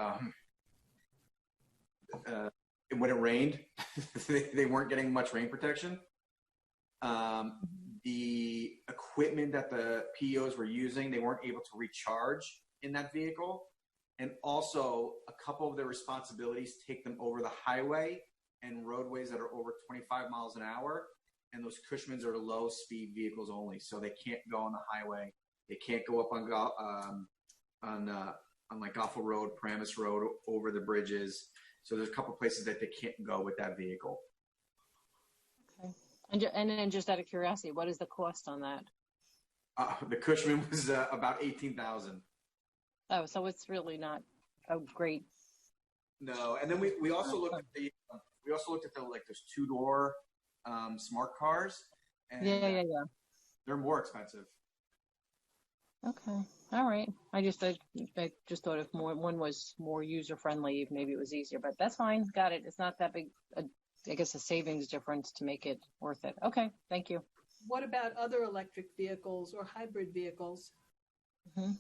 when it rained, they weren't getting much rain protection. The equipment that the PEOs were using, they weren't able to recharge in that vehicle. And also, a couple of their responsibilities take them over the highway and roadways that are over 25 miles an hour. And those Cushmans are low-speed vehicles only, so they can't go on the highway. They can't go up on like Goffle Road, Paramus Road, over the bridges. So there's a couple places that they can't go with that vehicle. Okay. And then just out of curiosity, what is the cost on that? The Cushman was about $18,000. Oh, so it's really not a great. No, and then we also looked at the like those 2-door smart cars. And, yeah. They're more expensive. Okay, all right. I just thought if one was more user friendly, maybe it was easier. But that's fine. Got it. It's not that big. I guess a savings difference to make it worth it. Okay, thank you. What about other electric vehicles or hybrid vehicles? Mm-hmm.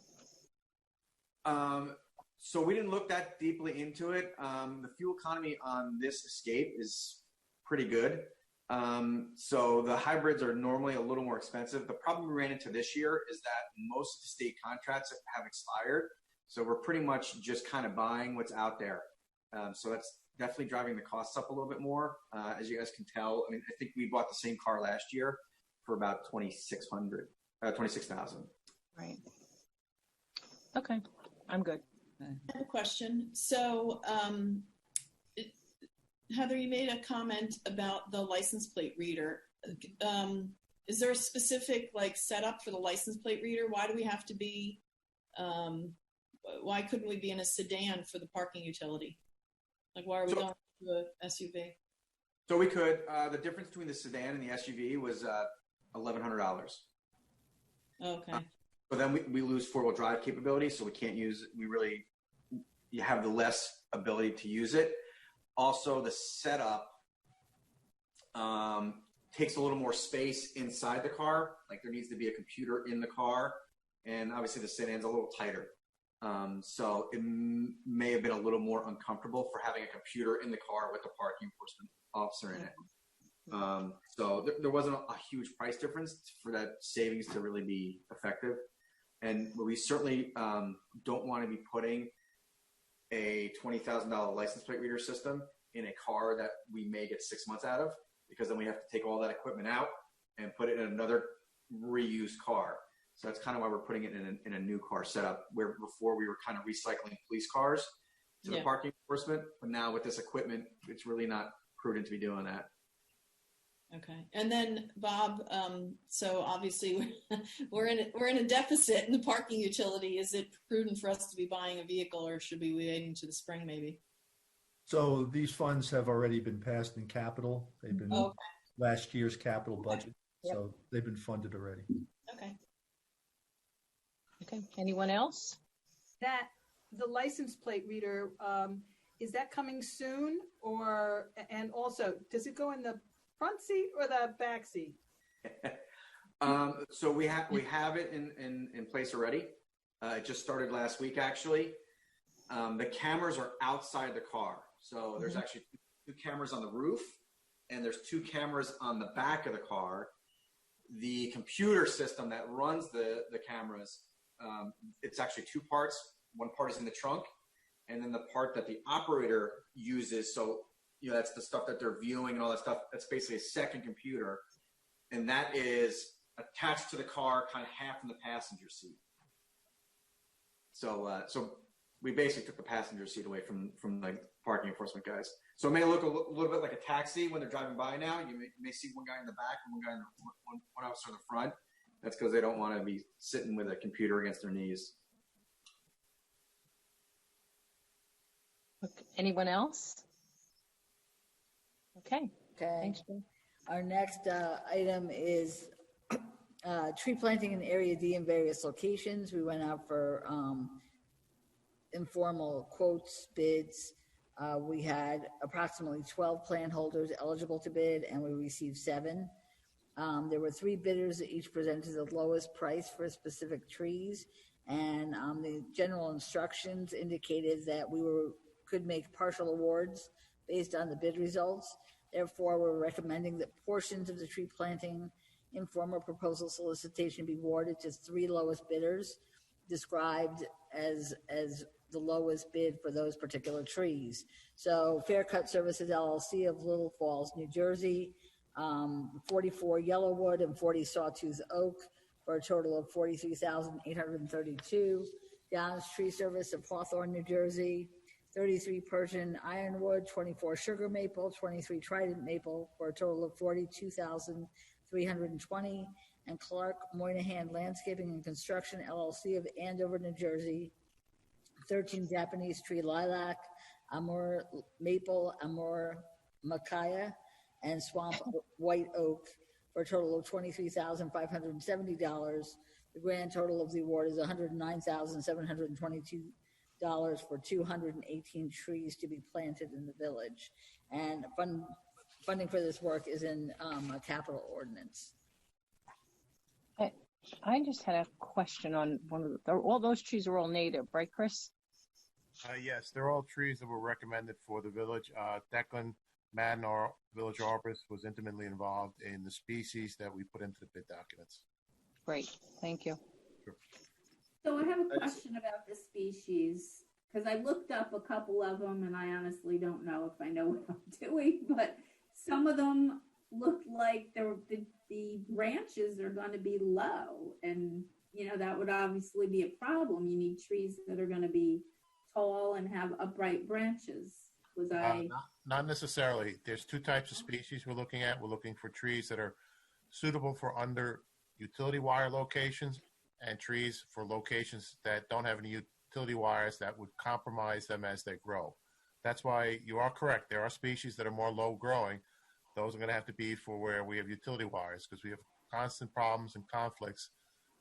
So we didn't look that deeply into it. The fuel economy on this Escape is pretty good. So the hybrids are normally a little more expensive. The problem we ran into this year is that most of the state contracts have expired. So we're pretty much just kind of buying what's out there. So that's definitely driving the costs up a little bit more. As you guys can tell, I mean, I think we bought the same car last year for about 26,000. Right. Okay, I'm good. I have a question. So, Heather, you made a comment about the license plate reader. Is there a specific like setup for the license plate reader? Why do we have to be? Why couldn't we be in a sedan for the parking utility? Like, why are we going to a SUV? So we could. The difference between the sedan and the SUV was $1,100. Okay. But then we lose four-wheel drive capability, so we can't use. You have the less ability to use it. Also, the setup takes a little more space inside the car. Like there needs to be a computer in the car, and obviously the sedan's a little tighter. So it may have been a little more uncomfortable for having a computer in the car with the parking enforcement officer in it. So there wasn't a huge price difference for that savings to really be effective. And we certainly don't want to be putting a $20,000 license plate reader system in a car that we may get 6 months out of, because then we have to take all that equipment out and put it in another reused car. So that's kind of why we're putting it in a new car setup, where before we were kind of recycling police cars to the parking enforcement. But now with this equipment, it's really not prudent to be doing that. Okay. And then Bob, so obviously we're in a deficit in the parking utility. Is it prudent for us to be buying a vehicle, or should we be waiting to the spring maybe? So these funds have already been passed in capital. They've been last year's capital budget. Yep. So they've been funded already. Okay. Okay, anyone else? That the license plate reader, is that coming soon? And also, does it go in the front seat or the back seat? So we have it in place already. It just started last week, actually. The cameras are outside the car. So there's actually two cameras on the roof, and there's two cameras on the back of the car. The computer system that runs the cameras, it's actually two parts. One part is in the trunk, and then the part that the operator uses. So, that's the stuff that they're viewing and all that stuff. That's basically a second computer, and that is attached to the car, kind of half in the passenger seat. So we basically took the passenger seat away from the parking enforcement guys. So it may look a little bit like a taxi when they're driving by now. You may see one guy in the back and one guy one officer in the front. That's because they don't want to be sitting with a computer against their knees. Okay. Anyone else? Okay. Okay. Thanks, Jim. Our next item is tree planting in Area D in various locations. We went out for informal quotes, bids. We had approximately 12 plant holders eligible to bid, and we received 7. There were 3 bidders that each presented the lowest price for specific trees, and the general instructions indicated that we could make partial awards based on the bid results. Therefore, we're recommending that portions of the tree planting informal proposal solicitation be awarded to 3 lowest bidders, described as the lowest bid for those particular trees. So Faircut Services LLC of Little Falls, New Jersey, 44 Yellowwood and 40 Sawtooth Oak for a total of $43,832. Downs Tree Service of Hawthorne, New Jersey, 33 Persian Ironwood, 24 Sugar Maple, 23 Trident Maple for a total of $42,320. And Clark Moynihan Landscaping and Construction LLC of Andover, New Jersey, 13 Japanese Tree Lilac, Amur Maple, Amur Makaya, and Swamp White Oak for a total of $23,570. The grand total of the award is $109,722 for 218 trees to be planted in the village. And funding for this work is in a capital ordinance. I just had a question on one of all those trees are all native, right, Chris? Yes, they're all trees that were recommended for the village. Declan Madden, our village arborist, was intimately involved in the species that we put into the bid documents. Great, thank you. Sure. So I have a question about the species, because I looked up a couple of them and I honestly don't know if I know what I'm doing, but some of them look like the branches are going to be low, and that would obviously be a problem. You need trees that are going to be tall and have upright branches. Not necessarily. There's two types of species we're looking at. We're looking for trees that are suitable for under utility wire locations, and trees for locations that don't have any utility wires that would compromise them as they grow. That's why you are correct. There are species that are more low growing. Those are going to have to be for where we have utility wires, because we have constant problems and conflicts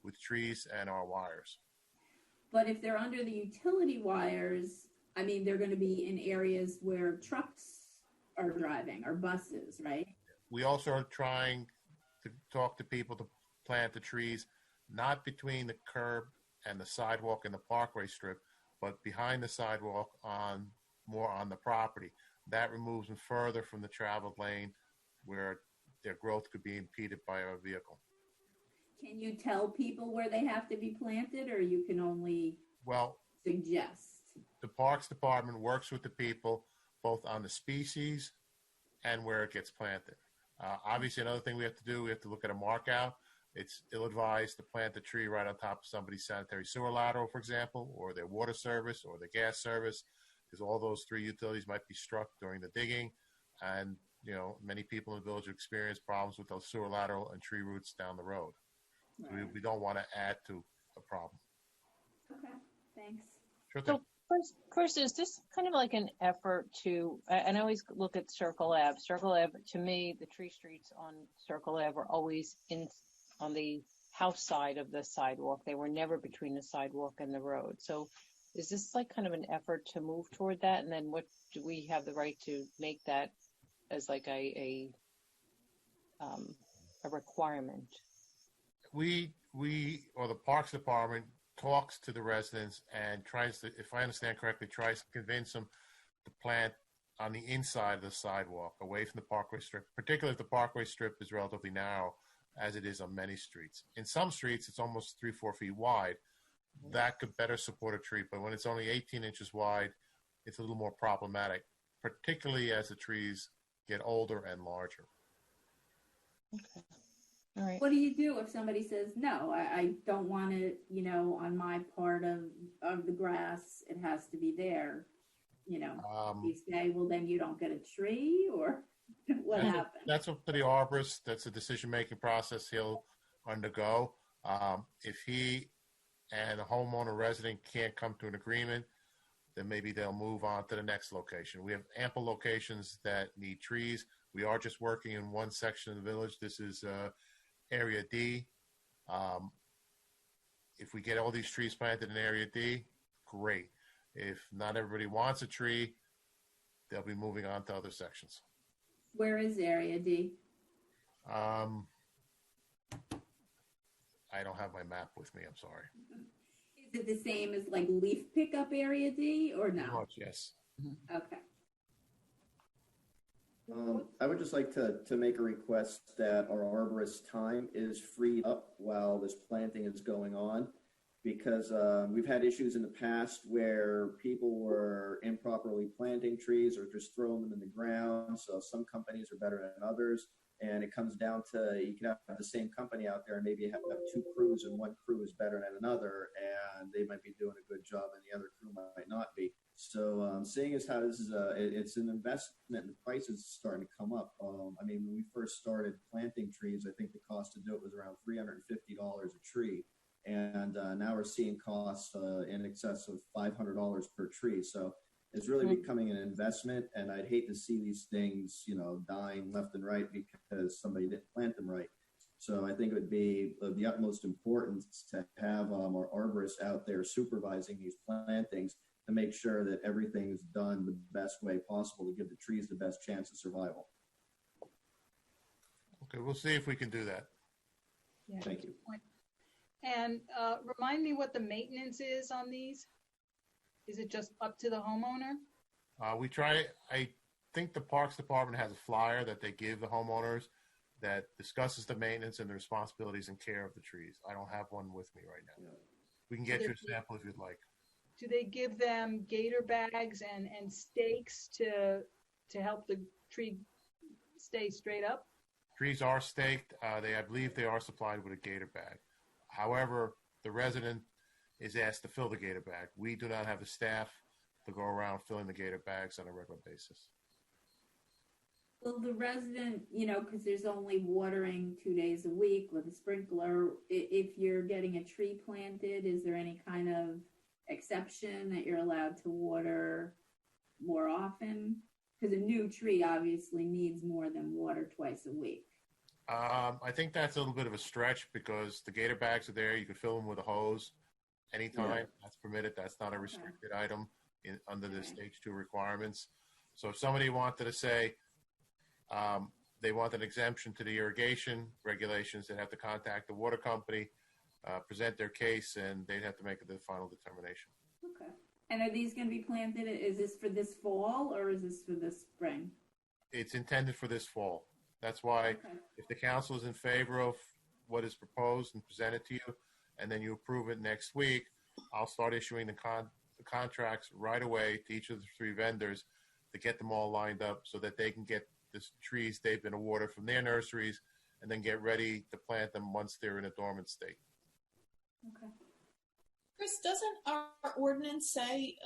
with trees and our wires. But if they're under the utility wires, I mean, they're going to be in areas where trucks are driving or buses, right? We also are trying to talk to people to plant the trees not between the curb and the sidewalk and the parkway strip, but behind the sidewalk more on the property. That removes them further from the traveled lane where their growth could be impeded by a vehicle. Can you tell people where they have to be planted, or you can only suggest? The Parks Department works with the people both on the species and where it gets planted. Obviously, another thing we have to do, we have to look at a mark out. It's ill-advised to plant the tree right on top of somebody's sanitary sewer lateral, for example, or their water service or their gas service, because all those three utilities might be struck during the digging. And, many people in the village experience problems with those sewer lateral and tree roots down the road. Right. We don't want to add to a problem. Okay, thanks. Sure thing. So, Chris, is this kind of like an effort to, and I always look at Circle Ave. Circle Ave, to me, the tree streets on Circle Ave are always on the house side of the sidewalk. They were never between the sidewalk and the road. So is this like kind of an effort to move toward that? And then what do we have the right to make that as like a requirement? We or the Parks Department talks to the residents and tries to, if I understand correctly, tries to convince them to plant on the inside of the sidewalk, away from the parkway strip, particularly if the parkway strip is relatively narrow, as it is on many streets. In some streets, it's almost 3-4 feet wide. That could better support a tree, but when it's only 18 inches wide, it's a little more problematic, particularly as the trees get older and larger. Okay. All right. What do you do if somebody says, no, I don't want it, on my part of the grass, it has to be there, you say, well, then you don't get a tree, or what happens? That's up to the arborist. That's a decision-making process he'll undergo. If he and a homeowner resident can't come to an agreement, then maybe they'll move on to the next location. We have ample locations that need trees. We are just working in one section of the village. This is Area D. If we get all these trees planted in Area D, great. If not everybody wants a tree, they'll be moving on to other sections. Where is Area D? I don't have my map with me. I'm sorry. Is it the same as like leaf pickup Area D, or no? Much, yes. Okay. I would just like to make a request that our arborist time is freed up while this planting is going on, because we've had issues in the past where people were improperly planting trees or just throwing them in the ground. So some companies are better than others. And it comes down to, you can have the same company out there and maybe have two crews, and one crew is better than another, and they might be doing a good job and the other crew might not be. So seeing as how this is it's an investment and the price is starting to come up. I mean, when we first started planting trees, I think the cost to do it was around $350 a tree. And now we're seeing costs in excess of $500 per tree. So it's really becoming an investment, and I'd hate to see these things, dying left and right because somebody didn't plant them right. So I think it would be of the utmost importance to have our arborists out there supervising these plantings to make sure that everything's done the best way possible to give the trees the best chance of survival. Okay, we'll see if we can do that. Yeah. Thank you. And remind me what the maintenance is on these? Is it just up to the homeowner? I think the Parks Department has a flyer that they give the homeowners that discusses the maintenance and the responsibilities and care of the trees. I don't have one with me right now. We can get you a sample if you'd like. Do they give them gator bags and stakes to help the tree stay straight up? Trees are staked. I believe they are supplied with a gator bag. However, the resident is asked to fill the gator bag. We do not have the staff to go around filling the gator bags on a regular basis. Well, the resident, because there's only watering 2 days a week with a sprinkler, if you're getting a tree planted, is there any kind of exception that you're allowed to water more often? Because a new tree obviously needs more than water twice a week. I think that's a little bit of a stretch because the gator bags are there. You can fill them with a hose anytime. Yeah. That's permitted. That's not a restricted item under the stage 2 requirements. So if somebody wanted to say they want an exemption to the irrigation regulations, they'd have to contact the water company, present their case, and they'd have to make the final determination. Okay. And are these going to be planted? Is this for this fall or is this for this spring? It's intended for this fall. That's why if the council is in favor of what is proposed and presented to you, and then you approve it next week, I'll start issuing the contracts right away to each of the 3 vendors to get them all lined up so that they can get the trees they've been awarded from their nurseries and then get ready to plant them once they're in a dormant state. Okay. Chris, doesn't our ordinance say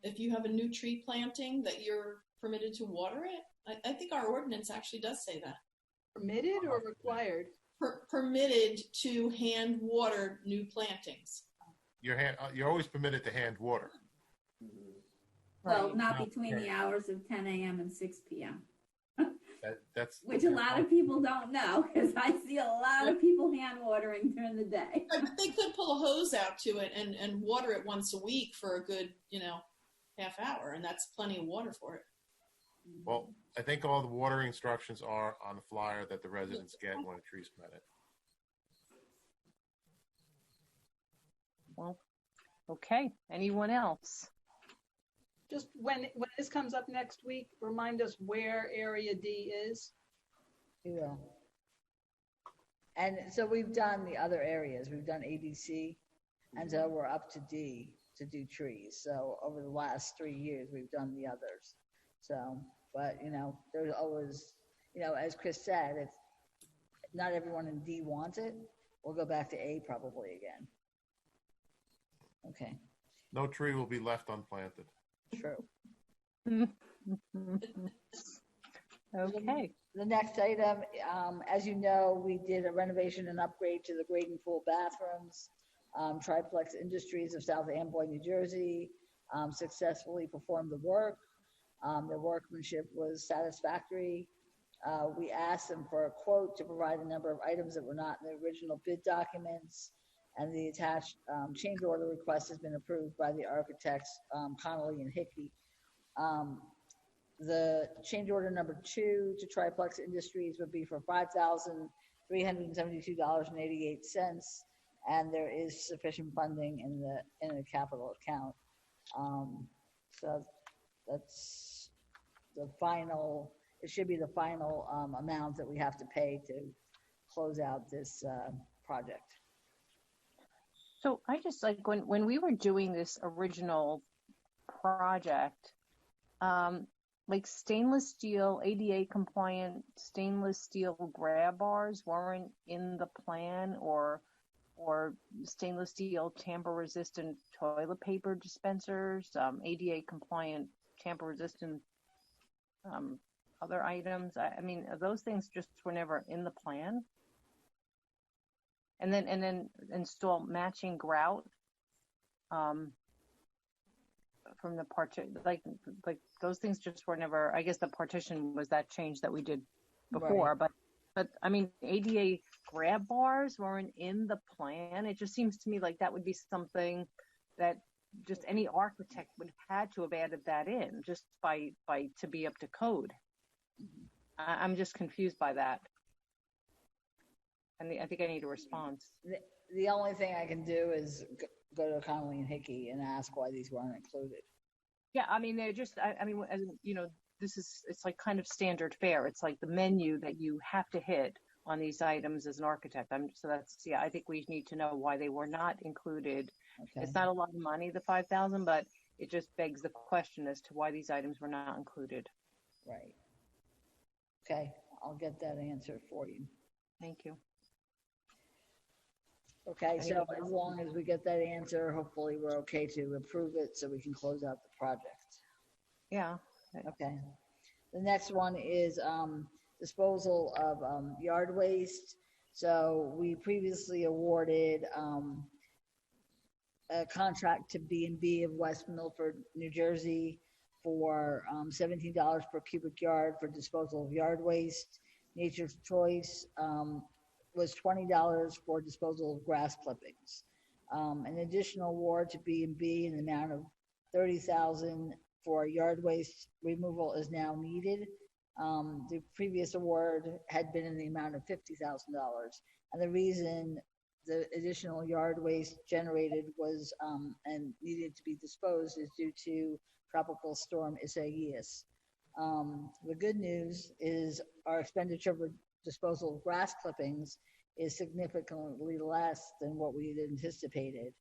if you have a new tree planting that you're permitted to water it? I think our ordinance actually does say that. Permitted or required? Permitted to hand water new plantings. You're always permitted to hand water. Well, not between the hours of 10 a.m. and 6 p.m. That's Which a lot of people don't know, because I see a lot of people hand watering during the day. But they could pull a hose out to it and water it once a week for a good, half hour, and that's plenty of water for it. Well, I think all the watering instructions are on the flyer that the residents get when a tree's planted. Well, okay. Anyone else? Just when this comes up next week, remind us where Area D is. Yeah. And so we've done the other areas. We've done ADC, and so we're up to D to do trees. So over the last 3 years, we've done the others. So, but there's always, as Chris said, if not everyone in D wants it, we'll go back to A probably again. Okay. No tree will be left unplanted. True. Okay. The next item, as you know, we did a renovation and upgrade to the grading pool bathrooms. Triplex Industries of South Amboy, New Jersey, successfully performed the work. Their workmanship was satisfactory. We asked them for a quote to provide a number of items that were not in the original bid documents, and the attached change order request has been approved by the architects Connolly and Hickey. The change order number 2 to Triplex Industries would be for $5,372.88, and there is sufficient funding in the capital account. So that's the final. It should be the final amount that we have to pay to close out this project. So I just when we were doing this original project, stainless steel, ADA compliant stainless steel grab bars weren't in the plan, or stainless steel tamper resistant toilet paper dispensers, ADA compliant tamper resistant other items. I mean, those things just were never in the plan. And then install matching grout from the partition, like those things just were never. I guess the partition was that change that we did before, Right. but I mean, ADA grab bars weren't in the plan. It just seems to me like that would be something that just any architect would have had to have added that in just by to be up to code. I'm just confused by that. I think I need a response. The only thing I can do is go to Connolly and Hickey and ask why these weren't included. Yeah, I mean, they're just, it's like kind of standard fare. It's like the menu that you have to hit on these items as an architect. I think we need to know why they were not included. Okay. It's not a lot of money, the 5,000, but it just begs the question as to why these items were not included. Right. Okay, I'll get that answer for you. Thank you. Okay, so Anything as else? long as we get that answer, hopefully we're okay to approve it so we can close out the project. Yeah. Okay. The next one is disposal of yard waste. So we previously awarded a contract to B&B of West Milford, New Jersey for $17 per cubic yard for disposal of yard waste. Nature's Choice was $20 for disposal of grass clippings. An additional award to B&B in the amount of $30,000 for yard waste removal is now needed. The previous award had been in the amount of $50,000. And the reason the additional yard waste generated was and needed to be disposed is due to Tropical Storm Isaias. The good news is our expenditure for disposal of grass clippings is significantly less than what we had anticipated.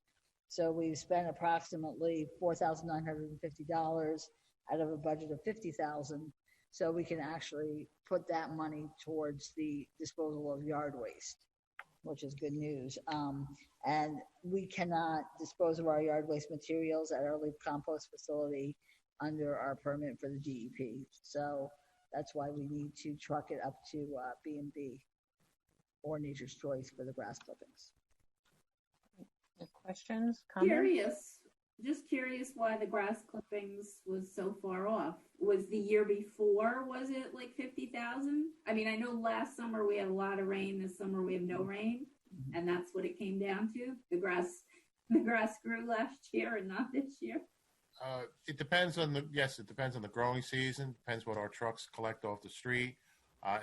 So we've spent approximately $4,950 out of a budget of $50,000. So we can actually put that money towards the disposal of yard waste, which is good news. And we cannot dispose of our yard waste materials at our leaf compost facility under our permit for the DEP. So that's why we need to truck it up to B&B or Nature's Choice for the grass clippings. Questions, comments? Just curious why the grass clippings was so far off. Was the year before, was it like 50,000? I mean, I know last summer we had a lot of rain, this summer we have no rain, and that's what it came down to. The grass grew last year and not this year. It depends on the growing season, depends what our trucks collect off the street.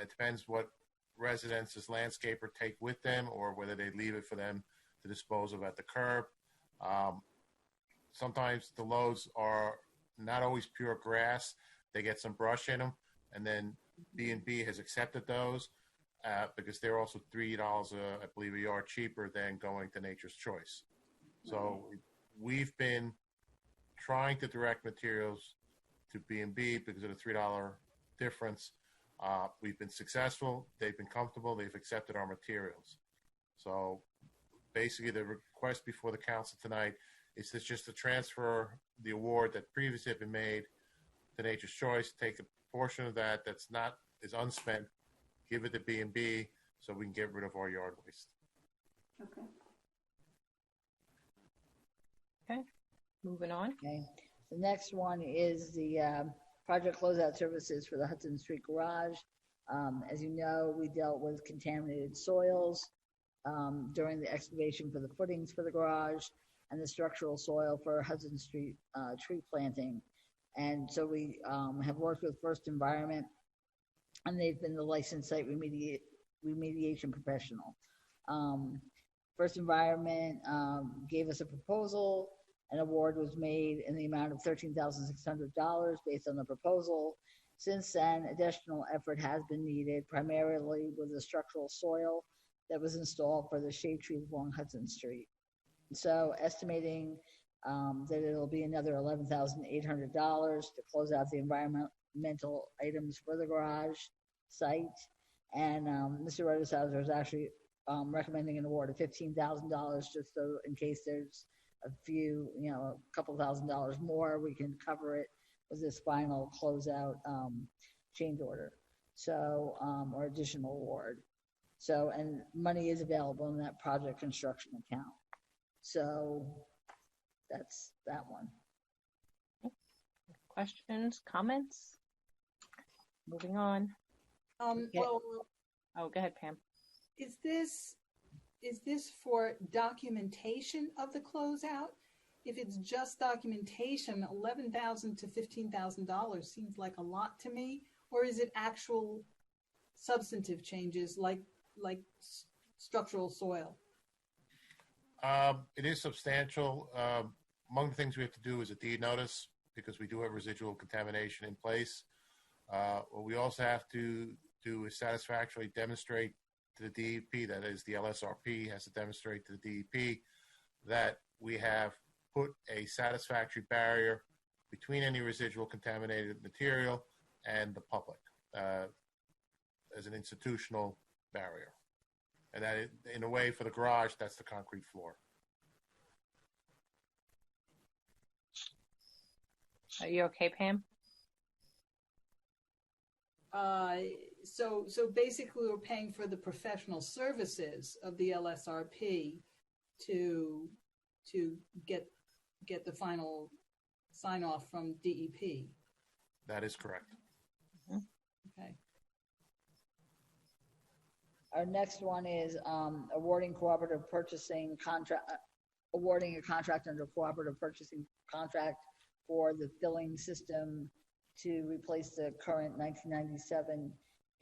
It depends what residents as landscaper take with them or whether they leave it for them to dispose of at the curb. Sometimes the loads are not always pure grass. They get some brush in them, and then B&B has accepted those because they're also $3, I believe, a yard cheaper than going to Nature's Choice. So we've been trying to direct materials to B&B because of the $3 difference. We've been successful. They've been comfortable. They've accepted our materials. So basically the request before the council tonight is just to transfer the award that previously had been made to Nature's Choice, take a portion of that is unspent, give it to B&B so we can get rid of our yard waste. Okay, moving on. Okay. The next one is the project closeout services for the Hudson Street Garage. As you know, we dealt with contaminated soils during the excavation for the footings for the garage and the structural soil for Hudson Street tree planting. And so we have worked with First Environment, and they've been the licensed site remediation professional. First Environment gave us a proposal. An award was made in the amount of $13,600 based on the proposal. Since then, additional effort has been needed, primarily with the structural soil that was installed for the shade trees along Hudson Street. So estimating that it'll be another $11,800 to close out the environmental items for the garage site. And Mr. Rotishauser is actually recommending an award of $15,000 just so in case there's a few, a couple $1,000 more, we can cover it with this final closeout change order. So, or additional award. So, and money is available in that project construction account. So that's that one. Questions, comments? Moving on. Well, Oh, go ahead, Pam. is this for documentation of the closeout? If it's just documentation, $11,000 to $15,000 seems like a lot to me. Or is it actual substantive changes like structural soil? It is substantial. Among the things we have to do is a deed notice because we do have residual contamination in place. What we also have to do is satisfactorily demonstrate to the DEP, that is the LSRP has to demonstrate to the DEP that we have put a satisfactory barrier between any residual contaminated material and the public as an institutional barrier. And that, in a way, for the garage, that's the concrete floor. Are you okay, Pam? So basically, we're paying for the professional services of the LSRP to get the final sign off from DEP. That is correct. Okay. Our next one is awarding cooperative purchasing contract, awarding a contract under cooperative purchasing contract for the filling system to replace the current 1997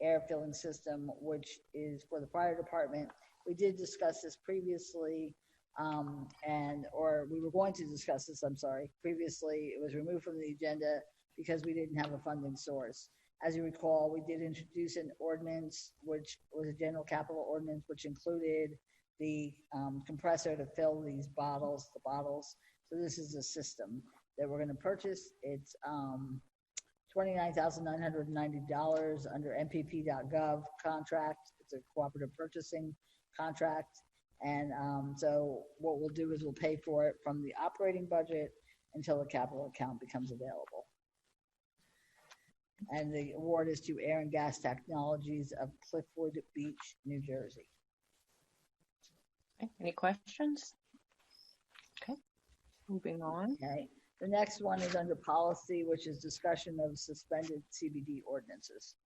air filling system, which is for the fire department. We did discuss this previously, or we were going to discuss this, I'm sorry. Previously, it was removed from the agenda because we didn't have a funding source. As you recall, we did introduce an ordinance, which was a general capital ordinance, which included the compressor to fill these bottles, the bottles. So this is a system that we're going to purchase. It's $29,990 under npp.gov contract. It's a cooperative purchasing contract. And so what we'll do is we'll pay for it from the operating budget until the capital account becomes available. And the award is to Air and Gas Technologies of Cliffwood Beach, New Jersey. Okay. Any questions? Okay, moving on. Okay. The next one is under policy, which is discussion of suspended CBD ordinances.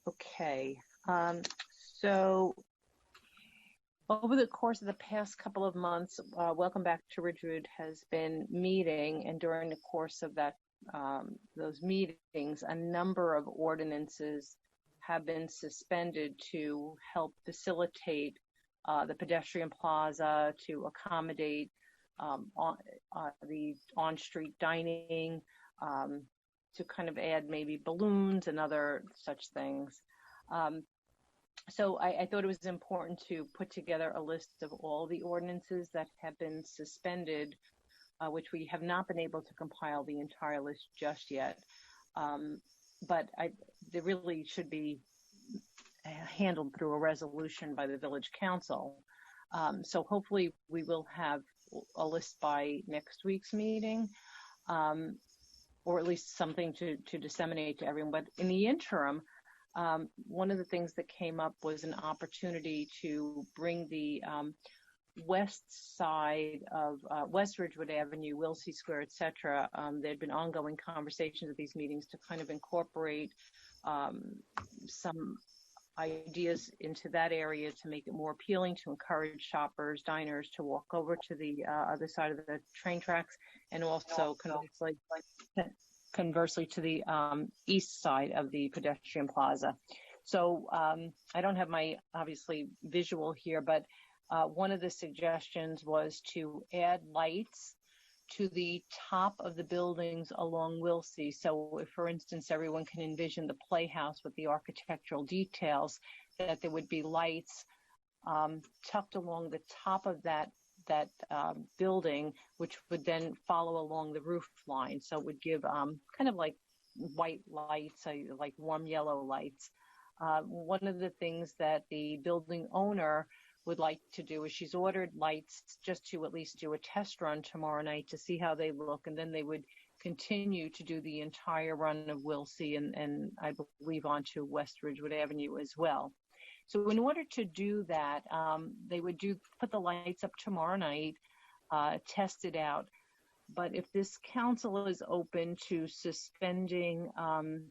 Okay, so over the course of the past couple of months, Welcome Back to Ridgewood has been meeting, and during the course of that those meetings, a number of ordinances have been suspended to help facilitate the pedestrian plaza, to accommodate the on-street dining, to kind of add maybe balloons and other such things. So I thought it was important to put together a list of all the ordinances that have been suspended, which we have not been able to compile the entire list just yet. But they really should be handled through a resolution by the village council. So hopefully we will have a list by next week's meeting, or at least something to disseminate to everyone. But in the interim, one of the things that came up was an opportunity to bring the west side of West Ridgewood Avenue, Wilsey Square, etc. There had been ongoing conversations at these meetings to kind of incorporate some ideas into that area to make it more appealing, to encourage shoppers, diners to walk over to the other side of the train tracks, and also conversely to the east side of the pedestrian plaza. So I don't have my obviously visual here, but one of the suggestions was to add lights to the top of the buildings along Wilsey. So if, for instance, everyone can envision the playhouse with the architectural details, that there would be lights tucked along the top of that building, which would then follow along the roof line. So it would give kind of like white lights, like warm yellow lights. One of the things that the building owner would like to do is she's ordered lights just to at least do a test run tomorrow night to see how they look, and then they would continue to do the entire run of Wilsey and I believe onto West Ridgewood Avenue as well. So in order to do that, they would put the lights up tomorrow night, test it out. But if this council is open to suspending, I'm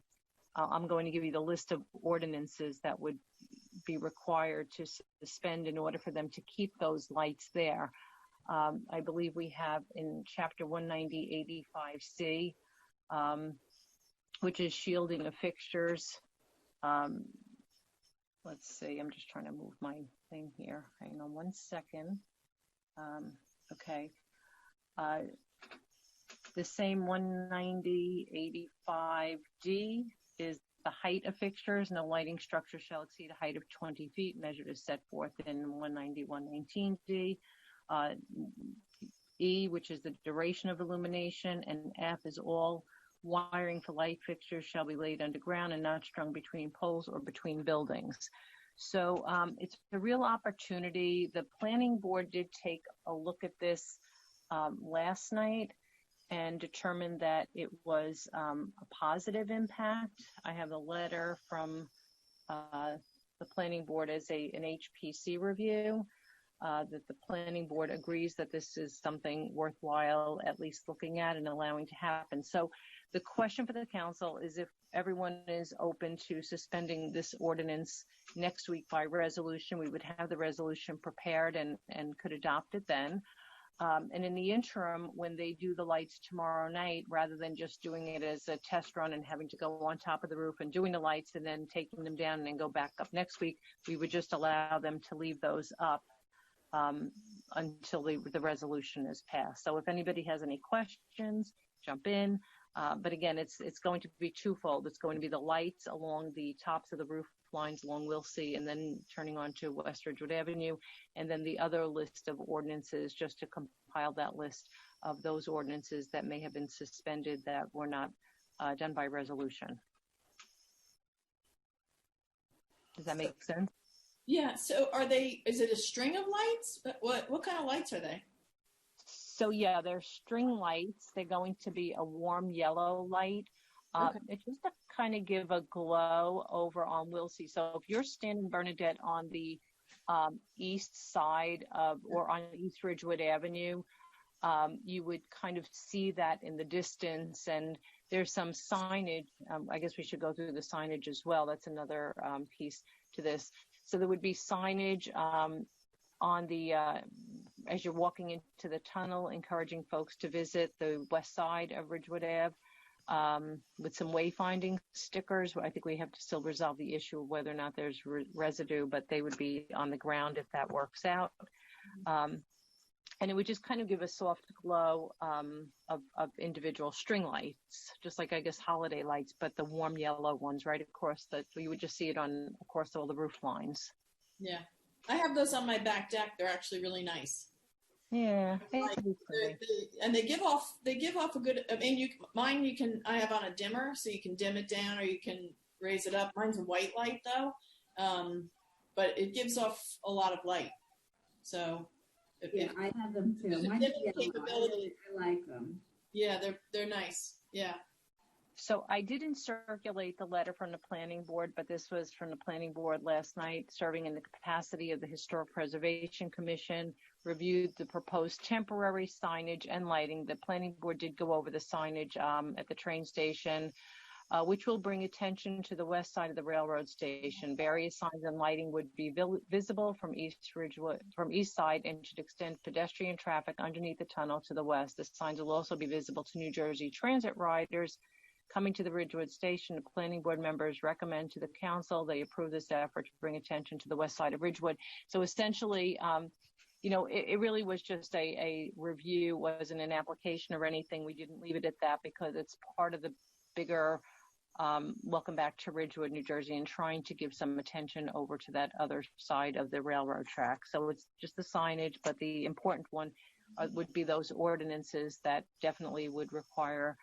going to give you the list of ordinances that would be required to suspend in order for them to keep those lights there. I believe we have in Chapter 190-85C, which is shielding of fixtures. Let's see, I'm just trying to move my thing here. Hang on one second. Okay. The same 190-85D is the height of fixtures. No lighting structure shall exceed a height of 20 feet, measured as set forth in 190-119D. E, which is the duration of illumination, and F is all wiring for light fixtures shall be laid underground and not strung between poles or between buildings. So it's a real opportunity. The planning board did take a look at this last night and determined that it was a positive impact. I have a letter from the planning board as an HPC review. That the planning board agrees that this is something worthwhile at least looking at and allowing to happen. So the question for the council is if everyone is open to suspending this ordinance next week by resolution. We would have the resolution prepared and could adopt it then. And in the interim, when they do the lights tomorrow night, rather than just doing it as a test run and having to go on top of the roof and doing the lights and then taking them down and then go back up next week, we would just allow them to leave those up until the resolution is passed. So if anybody has any questions, jump in. But again, it's going to be twofold. It's going to be the lights along the tops of the roof lines along Wilsey and then turning on to West Ridgewood Avenue. And then the other list of ordinances, just to compile that list of those ordinances that may have been suspended that were not done by resolution. Does that make sense? Yeah. So is it a string of lights? What kind of lights are they? So yeah, they're string lights. They're going to be a warm yellow light. Okay. It's just to kind of give a glow over on Wilsey. So if you're standing, Bernadette, on the east side or on East Ridgewood Avenue, you would kind of see that in the distance. And there's some signage. I guess we should go through the signage as well. That's another piece to this. So there would be signage on the as you're walking into the tunnel, encouraging folks to visit the west side of Ridgewood Ave with some wayfinding stickers. I think we have to still resolve the issue of whether or not there's residue, but they would be on the ground if that works out. And it would just kind of give a soft glow of individual string lights, just like, I guess, holiday lights, but the warm yellow ones right across you would just see it across all the roof lines. Yeah. I have those on my back deck. They're actually really nice. Yeah. And they give off a good, I mean, I have on a dimmer, so you can dim it down or you can raise it up. Mine's a white light though. But it gives off a lot of light. So I have them too. Mine's yellow. I like them. Yeah, they're nice. Yeah. So I didn't circulate the letter from the planning board, but this was from the planning board last night, serving in the capacity of the Historic Preservation Commission, reviewed the proposed temporary signage and lighting. The planning board did go over the signage at the train station, which will bring attention to the west side of the railroad station. Various signs and lighting would be visible from east side and should extend pedestrian traffic underneath the tunnel to the west. The signs will also be visible to New Jersey Transit riders coming to the Ridgewood station. The planning board members recommend to the council they approve this effort to bring attention to the west side of Ridgewood. So essentially, it really was just a review, wasn't an application or anything. We didn't leave it at that because it's part of the bigger welcome back to Ridgewood, New Jersey, and trying to give some attention over to that other side of the railroad track. So it's just the signage, but the important one would be those ordinances that definitely would require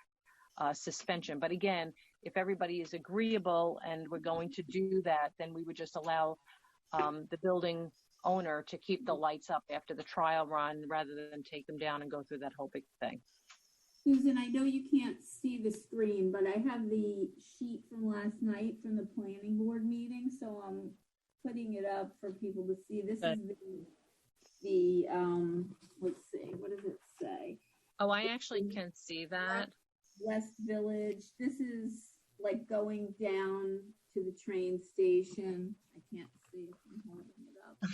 suspension. But again, if everybody is agreeable and we're going to do that, then we would just allow the building owner to keep the lights up after the trial run rather than take them down and go through that whole big thing. Susan, I know you can't see the screen, but I have the sheet from last night from the planning board meeting, so I'm putting it up for people to see. This is the let's see, what does it say? Oh, I actually can see that. West Village. This is like going down to the train station. I can't see if I'm holding it up.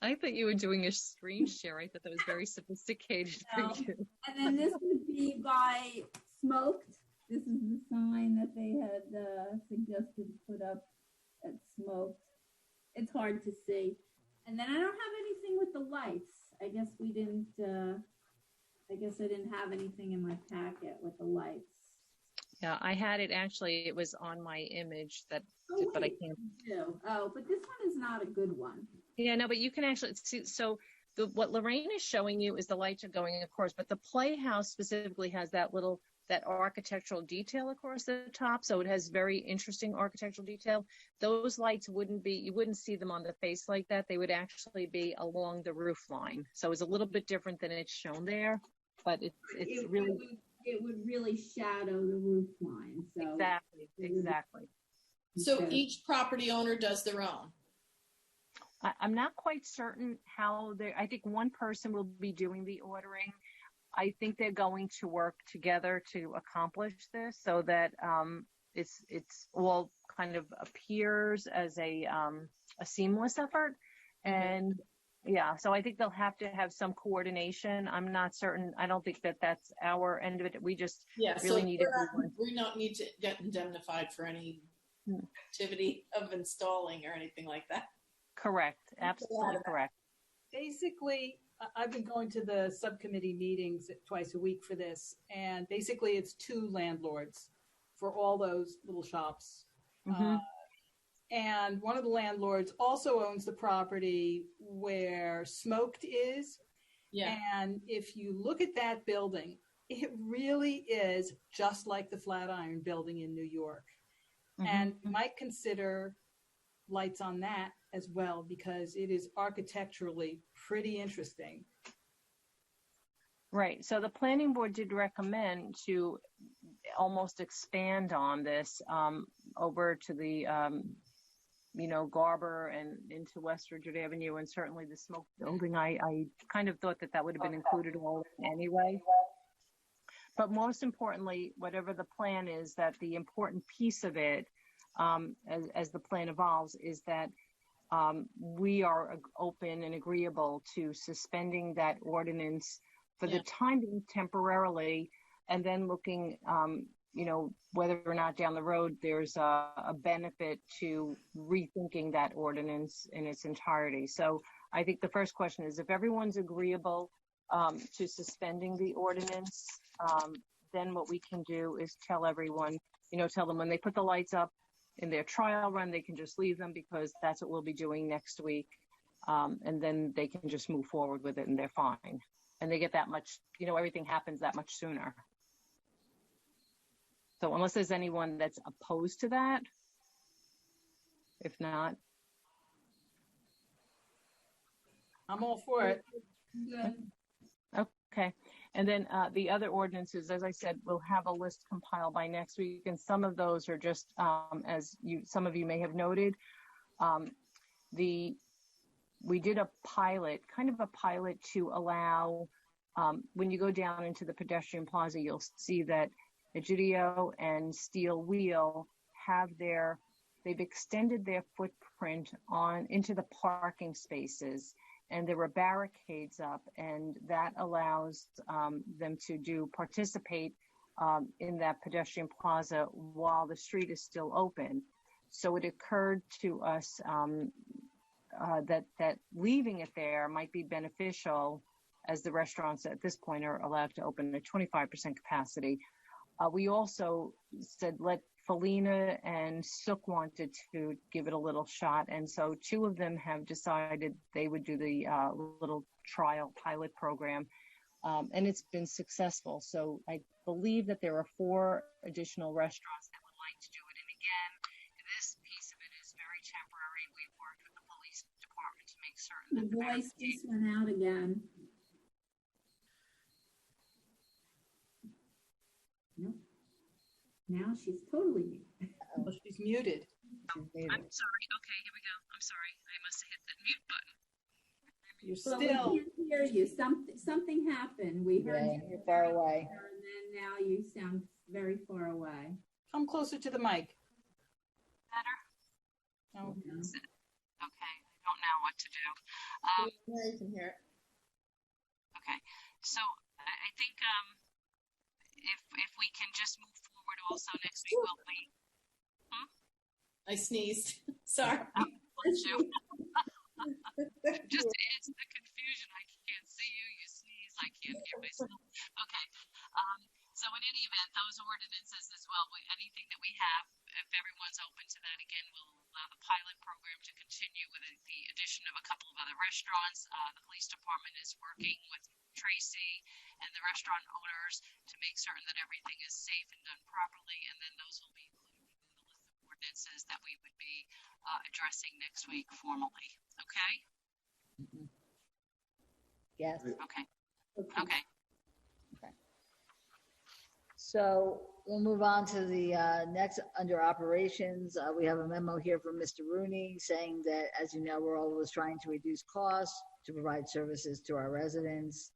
I thought you were doing a screen share. I thought that was very sophisticated for you. And then this would be by Smoked. This is the sign that they had suggested to put up at Smoked. It's hard to see. And then I don't have anything with the lights. I guess we didn't, I guess I didn't have anything in my packet with the lights. Yeah, I had it actually. It was on my image but I can't. Oh, but this one is not a good one. Yeah, no, but you can actually see. So what Lorraine is showing you is the lights are going across, but the Playhouse specifically has that architectural detail across the top. So it has very interesting architectural detail. Those lights you wouldn't see them on the face like that. They would actually be along the roof line. So it's a little bit different than it's shown there, but it would really shadow the roof line. So exactly. So each property owner does their own. I'm not quite certain how I think one person will be doing the ordering. I think they're going to work together to accomplish this so that it's all kind of appears as a seamless effort. And yeah, so I think they'll have to have some coordination. I'm not certain. I don't think that's our end of it. We just really need everyone. We don't need to get indemnified for any activity of installing or anything like that. Correct. Absolutely correct. Basically, I've been going to the subcommittee meetings twice a week for this, and basically it's 2 landlords for all those little shops. Mm-hmm. And one of the landlords also owns the property where Smoked is. Yeah. And if you look at that building, it really is just like the Flatiron building in New York. Mm-hmm. And you might consider lights on that as well, because it is architecturally pretty interesting. Right. So the planning board did recommend to almost expand on this over to the, Garber and into West Ridgewood Avenue, and certainly the Smoke building. I kind of thought that would have been included all anyway. But most importantly, whatever the plan is, that the important piece of it, as the plan evolves, is that we are open and agreeable to suspending that ordinance for the time being temporarily, and then looking, whether or not down the road there's a benefit to rethinking that ordinance in its entirety. So I think the first question is, if everyone's agreeable to suspending the ordinance, then what we can do is tell everyone, tell them when they put the lights up in their trial run, they can just leave them, because that's what we'll be doing next week. And then they can just move forward with it and they're fine. And they get that much, everything happens that much sooner. So unless there's anyone that's opposed to that, if not. I'm all for it. Okay. And then the other ordinances, as I said, we'll have a list compiled by next week. And some of those are just, some of you may have noted, we did a pilot to allow, when you go down into the pedestrian plaza, you'll see that Egidio and Steel Wheel they've extended their footprint into the parking spaces. And there were barricades up, and that allows them to participate in that pedestrian plaza while the street is still open. So it occurred to us that leaving it there might be beneficial, as the restaurants at this point are allowed to open at 25% capacity. We also said let Felina and Sook wanted to give it a little shot, and so 2 of them have decided they would do the little trial pilot program, and it's been successful. So I believe that there are 4 additional restaurants that would like to do it. And again, this piece of it is very temporary. We've worked with the police department to make certain that the voice just went out again. Nope. Now she's totally muted. Oh, she's muted. I'm sorry. Okay, here we go. I'm sorry. I must have hit the mute button. You're Well, We still. can't hear you. Something happened. We heard Yeah, you you're far away. and then now you sound very far away. Come closer to the mic. Better? No. Okay. I don't know what to do. You can hear it. Okay. So I think if we can just move forward also next week, we'll be. I sneezed. Sorry. Bless you. Just adds to the confusion. I can't see you. You sneeze. I can't hear myself. Okay. So in any event, those ordinances as well. Anything that we have, if everyone's open to that, again, we'll allow the pilot program to continue with the addition of a couple of other restaurants. The police department is working with Tracy and the restaurant owners to make certain that everything is safe and done properly, and then those will be included in the list of ordinances that we would be addressing next week formally. Okay? Yes. Okay. Okay. So we'll move on to the next under operations. We have a memo here from Mr. Rooney saying that, as you know, we're always trying to reduce costs to provide services to our residents.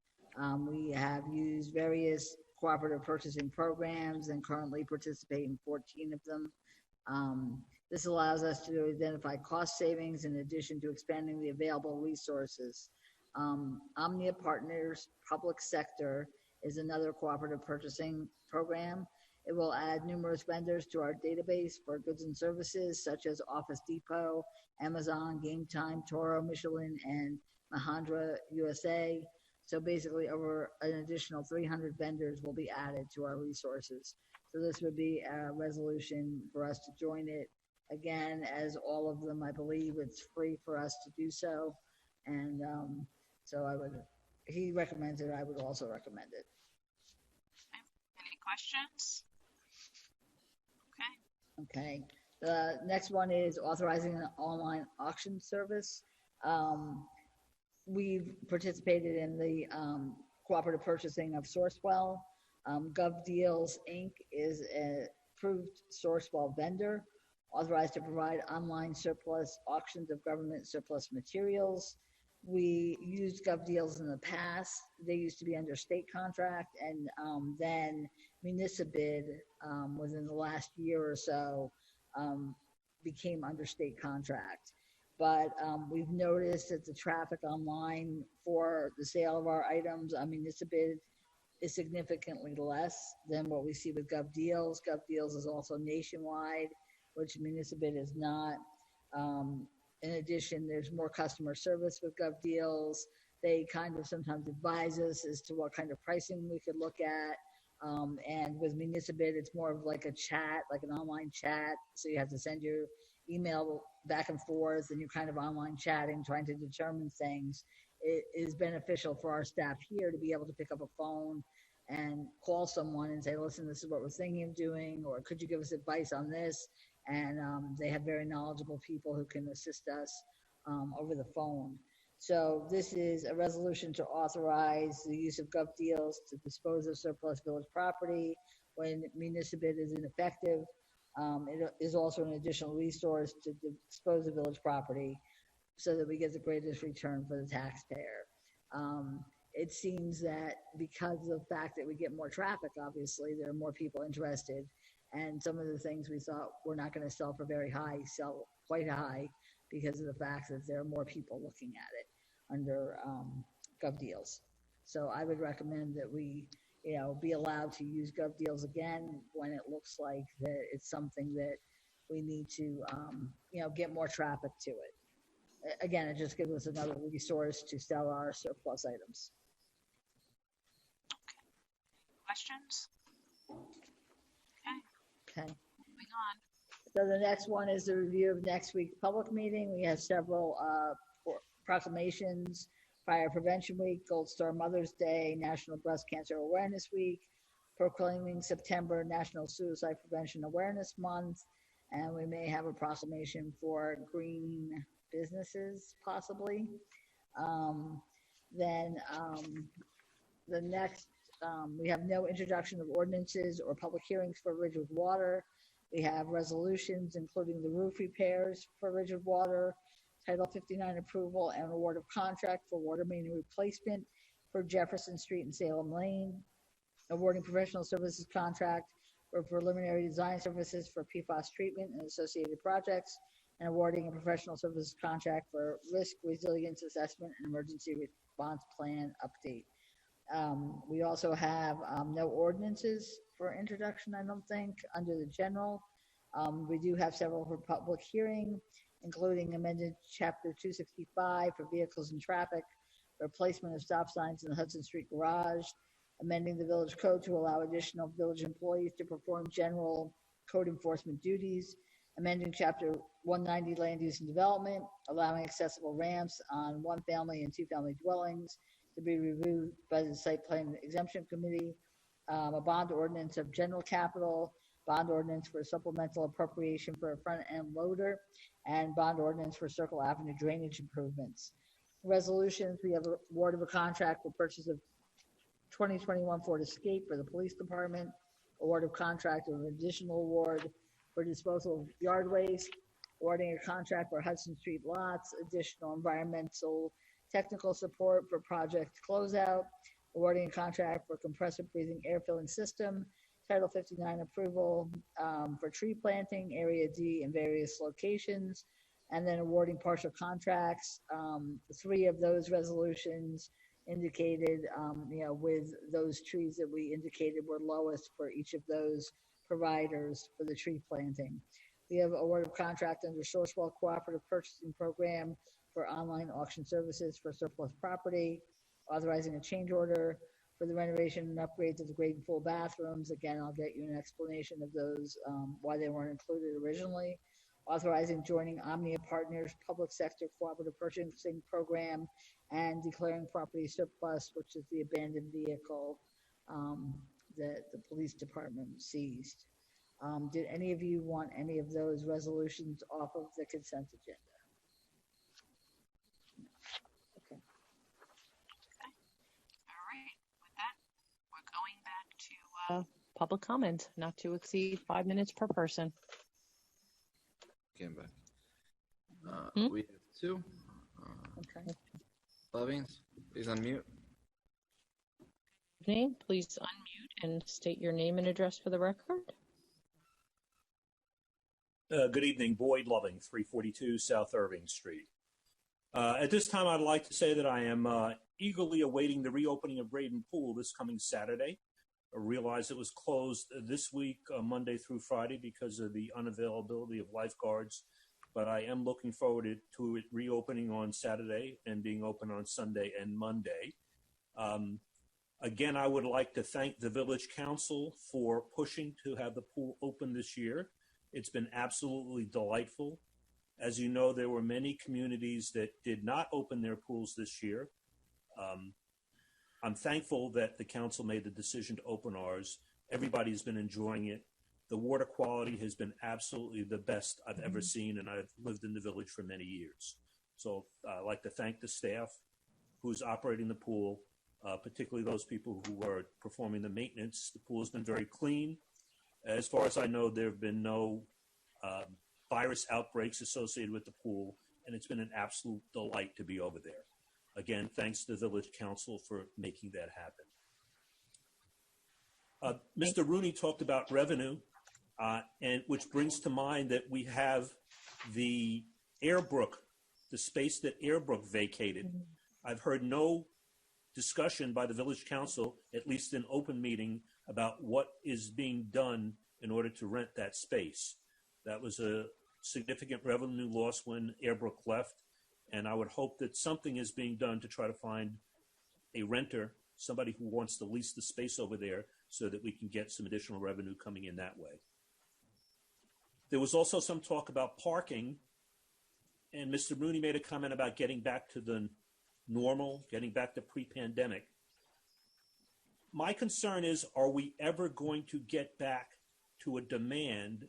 We have used various cooperative purchasing programs and currently participate in 14 of them. This allows us to identify cost savings in addition to expanding the available resources. Omnia Partners Public Sector is another cooperative purchasing program. It will add numerous vendors to our database for goods and services such as Office Depot, Amazon, Game Time, Toro, Michelin, and Mahindra USA. So basically over an additional 300 vendors will be added to our resources. So this would be a resolution for us to join it. Again, as all of them, I believe it's free for us to do so. And so he recommends it, I would also recommend it. Any questions? Okay. Okay. The next one is authorizing an online auction service. We've participated in the cooperative purchasing of Sourcewell. GovDeals Inc. is an approved Sourcewell vendor, authorized to provide online surplus auctions of government surplus materials. We used GovDeals in the past. They used to be under state contract, and then Municipid, within the last year or so, became under state contract. But we've noticed that the traffic online for the sale of our items on Municipid is significantly less than what we see with GovDeals. GovDeals is also nationwide, which Municipid is not. In addition, there's more customer service with GovDeals. They kind of sometimes advise us as to what kind of pricing we could look at. And with Municipid, it's more of like a chat, like an online chat. So you have to send your email back and forth, and you're kind of online chatting, trying to determine things. It is beneficial for our staff here to be able to pick up a phone and call someone and say, listen, this is what we're thinking of doing, or could you give us advice on this? And they have very knowledgeable people who can assist us over the phone. So this is a resolution to authorize the use of GovDeals to dispose of surplus village property when Municipid is ineffective. It is also an additional resource to dispose of village property so that we get the greatest return for the taxpayer. It seems that because of the fact that we get more traffic, obviously, there are more people interested. And some of the things we thought we're not going to sell for very high, sell quite high because of the fact that there are more people looking at it under GovDeals. So I would recommend that we, be allowed to use GovDeals again when it looks like that it's something that we need to, get more traffic to it. Again, it just gives us another resource to sell our surplus items. Questions? Okay. Moving on. So the next one is the review of next week's public meeting. We have several proclamations: Fire Prevention Week, Gold Star Mother's Day, National Breast Cancer Awareness Week, proclaiming September National Suicide Prevention Awareness Month, and we may have a proclamation for green businesses, possibly. Then the next, we have no introduction of ordinances or public hearings for Ridgewood Water. We have resolutions, including the roof repairs for Ridgewood Water, Title 59 approval and award of contract for water main replacement for Jefferson Street and Salem Lane, awarding professional services contract for preliminary design services for PFAS treatment and associated projects, and awarding a professional services contract for risk resilience assessment and emergency response plan update. We also have no ordinances for introduction, I don't think, under the general. We do have several for public hearing, including amended Chapter 265 for vehicles and traffic, replacement of stop signs in the Hudson Street Garage, amending the village code to allow additional village employees to perform general code enforcement duties, amending Chapter 190 Land Use and Development, allowing accessible ramps on one-family and two-family dwellings to be reviewed by the Site Plan Exemption Committee, a bond ordinance of general capital, bond ordinance for supplemental appropriation for a front-end loader, and bond ordinance for Circle Avenue drainage improvements. Resolutions, we have award of a contract for purchase of 2021 Ford Escape for the police department, award of contract of additional award for disposal of yard waste, awarding a contract for Hudson Street lots, additional environmental technical support for project closeout, awarding a contract for compressor breathing air filling system, Title 59 approval for tree planting, Area D in various locations, and then awarding partial contracts. 3 of those resolutions indicated, with those trees that we indicated were lowest for each of those providers for the tree planting. We have award of contract under Sourcewell Cooperative Purchasing Program for online auction services for surplus property, authorizing a change order for the renovation and upgrades of the grade and pool bathrooms. Again, I'll get you an explanation of those, why they weren't included originally. Authorizing joining Omnia Partners Public Sector Cooperative Purchasing Program and declaring property surplus, which is the abandoned vehicle that the police department seized. Did any of you want any of those resolutions off of the consent agenda? Okay. All right. With that, we're going back to Public comment, not to exceed 5 minutes per person. Came back. Hmm? We have 2. Okay. Lovings, please unmute. Name, please unmute and state your name and address for the record. Good evening, Boyd Loving, 342 South Irving Street. At this time, I'd like to say that I am eagerly awaiting the reopening of Braden Pool this coming Saturday. I realize it was closed this week, Monday through Friday, because of the unavailability of lifeguards, but I am looking forward to it reopening on Saturday and being open on Sunday and Monday. Again, I would like to thank the Village Council for pushing to have the pool open this year. It's been absolutely delightful. As you know, there were many communities that did not open their pools this year. I'm thankful that the council made the decision to open ours. Everybody's been enjoying it. The water quality has been absolutely the best I've ever seen, and I've lived in the village for many years. So I'd like to thank the staff who's operating the pool, particularly those people who are performing the maintenance. The pool has been very clean. As far as I know, there have been no virus outbreaks associated with the pool, and it's been an absolute delight to be over there. Again, thanks to the Village Council for making that happen. Mr. Rooney talked about revenue, and which brings to mind that we have the Airbrook, the space that Airbrook vacated. I've heard no discussion by the Village Council, at least in open meeting, about what is being done in order to rent that space. That was a significant revenue loss when Airbrook left, and I would hope that something is being done to try to find a renter, somebody who wants to lease the space over there, so that we can get some additional revenue coming in that way. There was also some talk about parking, and Mr. Rooney made a comment about getting back to the normal, getting back to pre-pandemic. My concern is, are we ever going to get back to a demand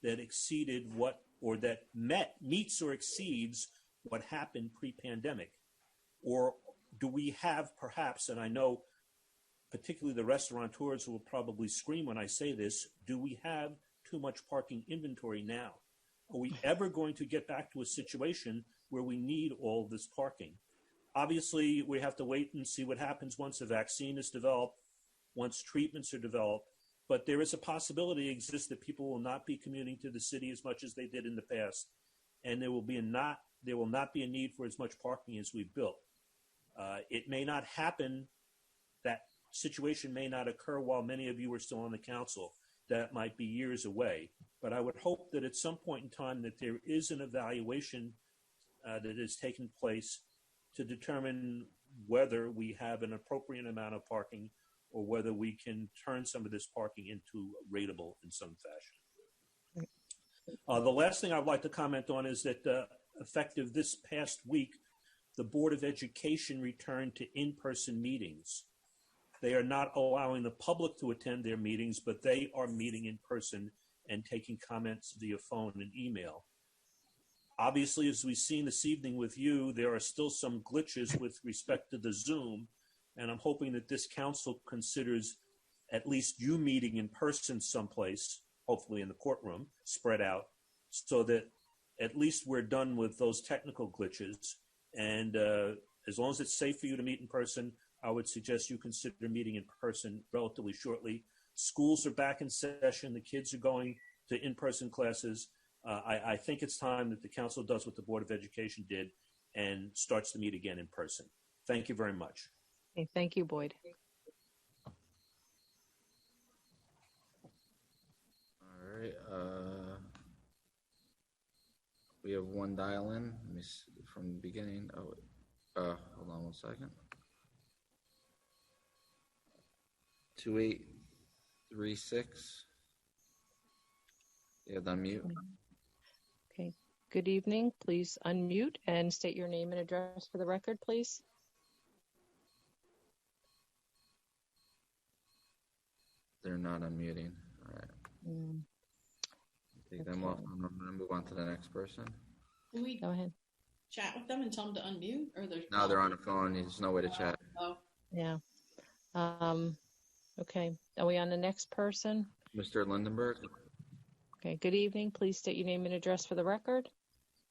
that exceeded what, or that meets or exceeds what happened pre-pandemic? Or do we have perhaps, and I know particularly the restaurateurs will probably scream when I say this, do we have too much parking inventory now? Are we ever going to get back to a situation where we need all this parking? Obviously, we have to wait and see what happens once a vaccine is developed, once treatments are developed, but there is a possibility exists that people will not be commuting to the city as much as they did in the past, and there will not be a need for as much parking as we've built. It may not happen, that situation may not occur while many of you are still on the council. That might be years away, but I would hope that at some point in time that there is an evaluation that is taking place to determine whether we have an appropriate amount of parking or whether we can turn some of this parking into rateable in some fashion. The last thing I'd like to comment on is that effective this past week, the Board of Education returned to in-person meetings. They are not allowing the public to attend their meetings, but they are meeting in person and taking comments via phone and email. Obviously, as we've seen this evening with you, there are still some glitches with respect to the Zoom, and I'm hoping that this council considers at least you meeting in person someplace, hopefully in the courtroom, spread out, so that at least we're done with those technical glitches. And as long as it's safe for you to meet in person, I would suggest you consider meeting in person relatively shortly. Schools are back in session. The kids are going to in-person classes. I think it's time that the council does what the Board of Education did and starts to meet again in person. Thank you very much. Okay, thank you, Boyd. All right. We have one dial in. Let me see from the beginning. Oh, hold on one second. 2836. Yeah, unmute. Okay, good evening. Please unmute and state your name and address for the record, please. They're not unmuting. All right. Take them off. I'm going to move on to the next person. Can we Go ahead. chat with them and tell them to unmute? Or they're No, they're on the phone. There's no way to chat. Oh, Yeah. Okay, are we on the next person? Mr. Lindenberg. Okay, good evening. Please state your name and address for the record.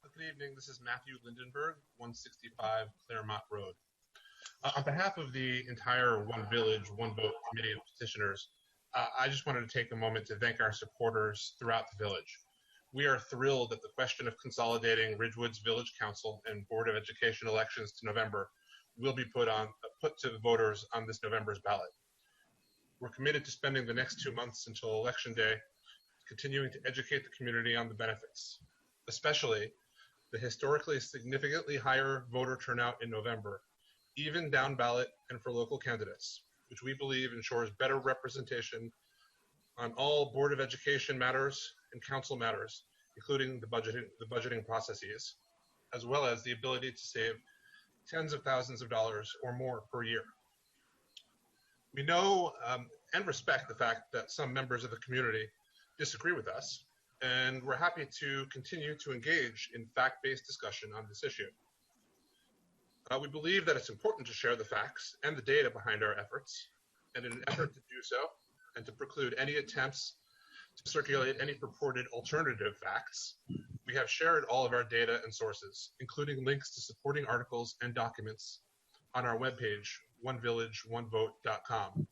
Good evening. This is Matthew Lindenberg, 165 Claremont Road. On behalf of the entire One Village, One Vote Committee of Petitioners, I just wanted to take a moment to thank our supporters throughout the village. We are thrilled that the question of consolidating Ridgewood's Village Council and Board of Education elections to November will be put to the voters on this November's ballot. We're committed to spending the next 2 months until Election Day continuing to educate the community on the benefits, especially the historically significantly higher voter turnout in November, even down ballot and for local candidates, which we believe ensures better representation on all Board of Education matters and council matters, including the budgeting processes, as well as the ability to save tens of thousands of dollars or more per year. We know and respect the fact that some members of the community disagree with us, and we're happy to continue to engage in fact-based discussion on this issue. We believe that it's important to share the facts and the data behind our efforts, and in an effort to do so, and to preclude any attempts to circulate any purported alternative facts, we have shared all of our data and sources, including links to supporting articles and documents on our webpage, onevillageonevote.com.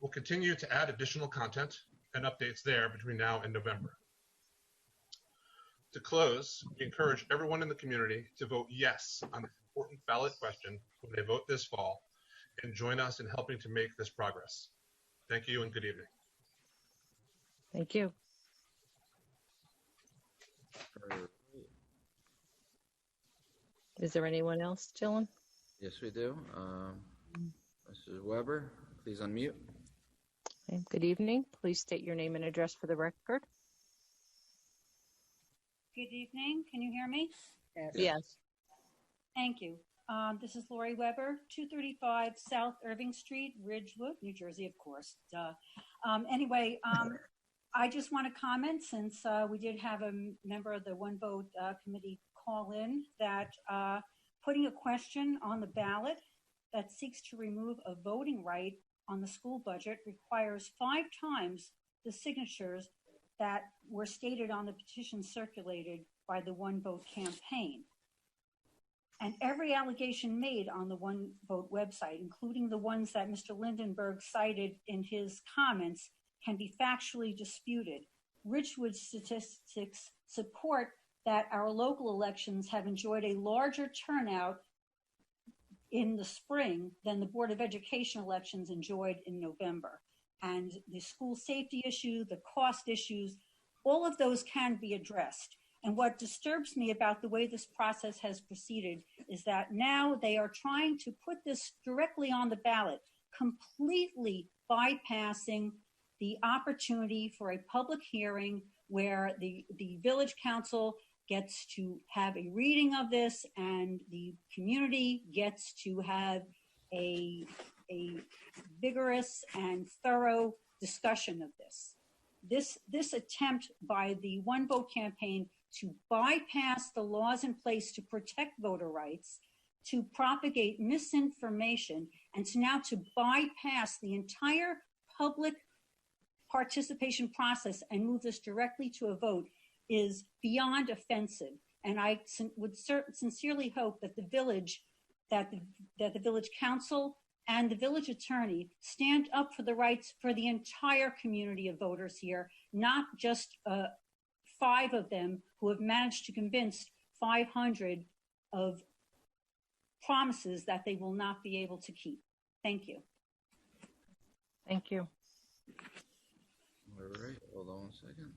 We'll continue to add additional content and updates there between now and November. To close, we encourage everyone in the community to vote yes on this important ballot question when they vote this fall and join us in helping to make this progress. Thank you and good evening. Thank you. Is there anyone else, Dylan? Yes, we do. Mrs. Weber, please unmute. Okay, good evening. Please state your name and address for the record. Good evening. Can you hear me? Yes. Thank you. This is Lori Weber, 235 South Irving Street, Ridgewood, New Jersey, of course. Anyway, I just want to comment, since we did have a member of the One Vote committee call in, that putting a question on the ballot that seeks to remove a voting right on the school budget requires 5 times the signatures that were stated on the petition circulated by the One Vote campaign. And every allegation made on the One Vote website, including the ones that Mr. Lindenberg cited in his comments, can be factually disputed. Ridgewood statistics support that our local elections have enjoyed a larger turnout in the spring than the Board of Education elections enjoyed in November. And the school safety issue, the cost issues, all of those can be addressed. And what disturbs me about the way this process has proceeded is that now they are trying to put this directly on the ballot, completely bypassing the opportunity for a public hearing where the village council gets to have a reading of this and the community gets to have a vigorous and thorough discussion of this. This attempt by the One Vote campaign to bypass the laws in place to protect voter rights, to propagate misinformation, and to bypass the entire public participation process and move this directly to a vote is beyond offensive. And I would sincerely hope that the village council and the village attorney stand up for the rights for the entire community of voters here, not just 5 of them who have managed to convince 500 of promises that they will not be able to keep. Thank you. Thank you. All right, hold on 1 second.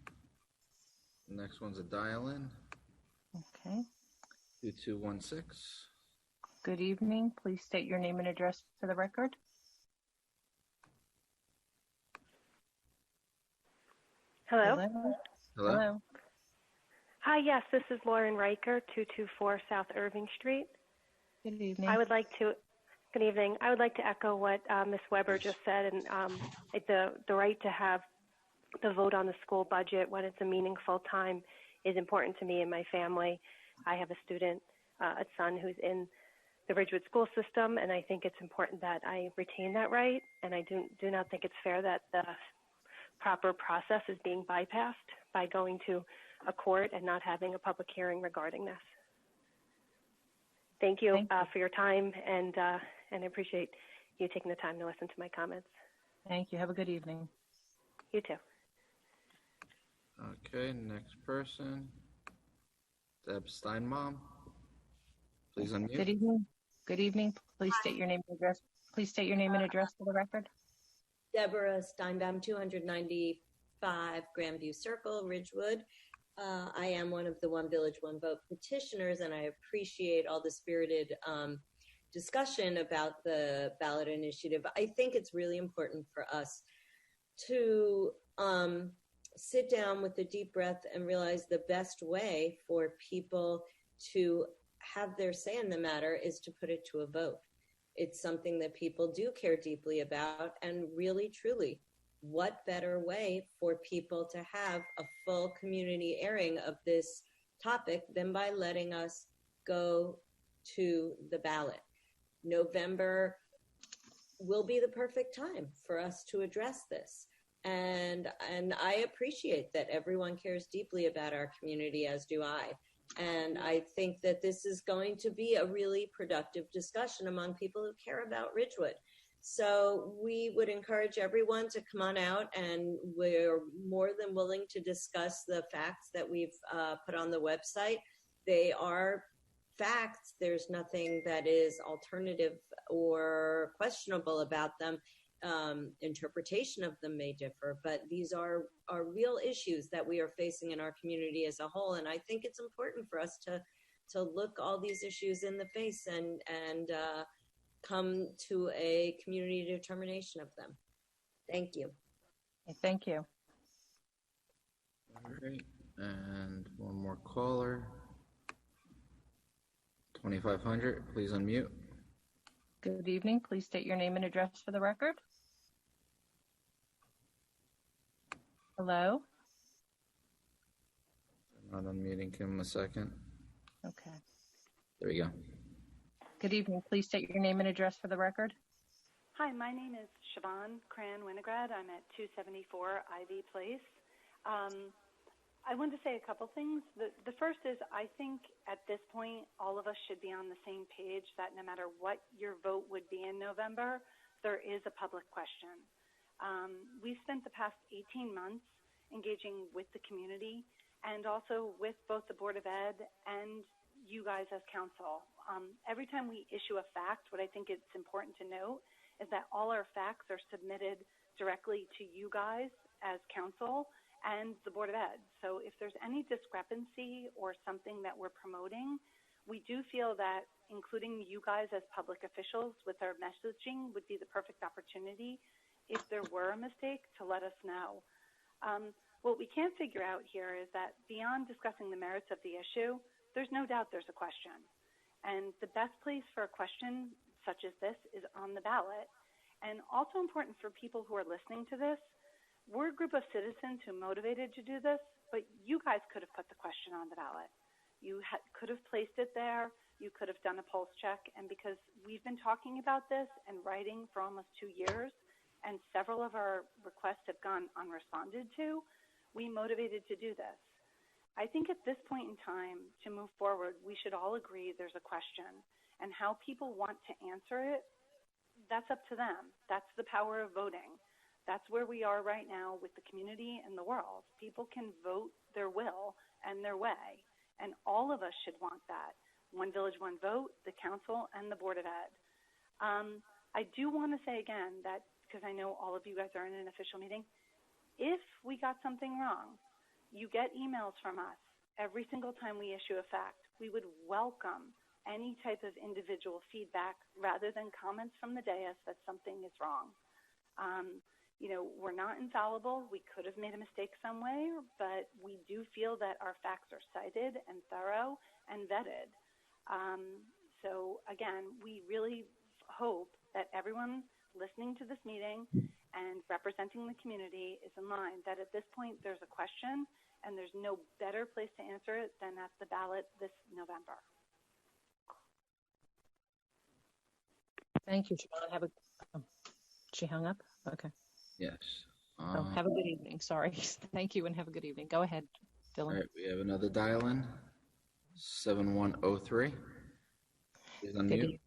The next one's a dial-in. Okay. 2216. Good evening. Please state your name and address for the record. Hello? Hello. Hello. Hi, yes, this is Lauren Riker, 224 South Irving Street. Good evening. Good evening. I would like to echo what Ms. Weber just said, and the right to have the vote on the school budget when it's a meaningful time is important to me and my family. I have a son who's in the Ridgewood school system, and I think it's important that I retain that right, and I do not think it's fair that the proper process is being bypassed by going to a court and not having a public hearing regarding this. Thank you for your time, and I appreciate you taking the time to listen to my comments. Thank you. Have a good evening. You too. Okay, next person. Deb Steinbaum. Please unmute. Good evening. Good evening. Please state your name and address. Please state your name and address for the record. Deborah Steinbaum, 295 Grandview Circle, Ridgewood. I am one of the One Village, One Vote petitioners, and I appreciate all the spirited discussion about the ballot initiative. I think it's really important for us to sit down with a deep breath and realize the best way for people to have their say in the matter is to put it to a vote. It's something that people do care deeply about, and really, truly, what better way for people to have a full community airing of this topic than by letting us go to the ballot. November will be the perfect time for us to address this. And I appreciate that everyone cares deeply about our community, as do I. And I think that this is going to be a really productive discussion among people who care about Ridgewood. So we would encourage everyone to come on out, and we're more than willing to discuss the facts that we've put on the website. They are facts. There's nothing that is alternative or questionable about them. Interpretation of them may differ, but these are real issues that we are facing in our community as a whole. And I think it's important for us to look all these issues in the face and come to a community determination of them. Thank you. Thank you. All right, and one more caller. 2500, please unmute. Good evening. Please state your name and address for the record. Hello? I'm not unmuting. Give him a second. Okay. There we go. Good evening. Please state your name and address for the record. Hi, my name is Siobhan Cran-Winograd. I'm at 274 Ivy Place. I wanted to say a couple things. The first is, I think at this point, all of us should be on the same page that no matter what your vote would be in November, there is a public question. We've spent the past 18 months engaging with the community and also with both the Board of Ed and you guys as council. Every time we issue a fact, what I think it's important to note is that all our facts are submitted directly to you guys as council and the Board of Ed. So if there's any discrepancy or something that we're promoting, we do feel that including you guys as public officials with our messaging would be the perfect opportunity if there were a mistake to let us know. What we can't figure out here is that beyond discussing the merits of the issue, there's no doubt there's a question. And the best place for a question such as this is on the ballot. And also important for people who are listening to this, we're a group of citizens who motivated to do this, but you guys could have put the question on the ballot. You could have placed it there. You could have done a pulse check. And because we've been talking about this and writing for almost 2 years, and several of our requests have gone unresponded to, we motivated to do this. I think at this point in time, to move forward, we should all agree there's a question. And how people want to answer it, that's up to them. That's the power of voting. That's where we are right now with the community and the world. People can vote their will and their way. And all of us should want that. One village, one vote, the council and the Board of Ed. I do want to say again that, because I know all of you guys are in an official meeting, if we got something wrong, you get emails from us every single time we issue a fact. We would welcome any type of individual feedback rather than comments from the dais that something is wrong. We're not infallible. We could have made a mistake somewhere, but we do feel that our facts are cited and thorough and vetted. So again, we really hope that everyone listening to this meeting and representing the community is in line that at this point there's a question and there's no better place to answer it than at the ballot this November. Thank you, Siobhan. She hung up? Okay. Yes. Have a good evening. Sorry. Thank you and have a good evening. Go ahead, Dylan. All right, we have another dial-in, 7103. Please unmute.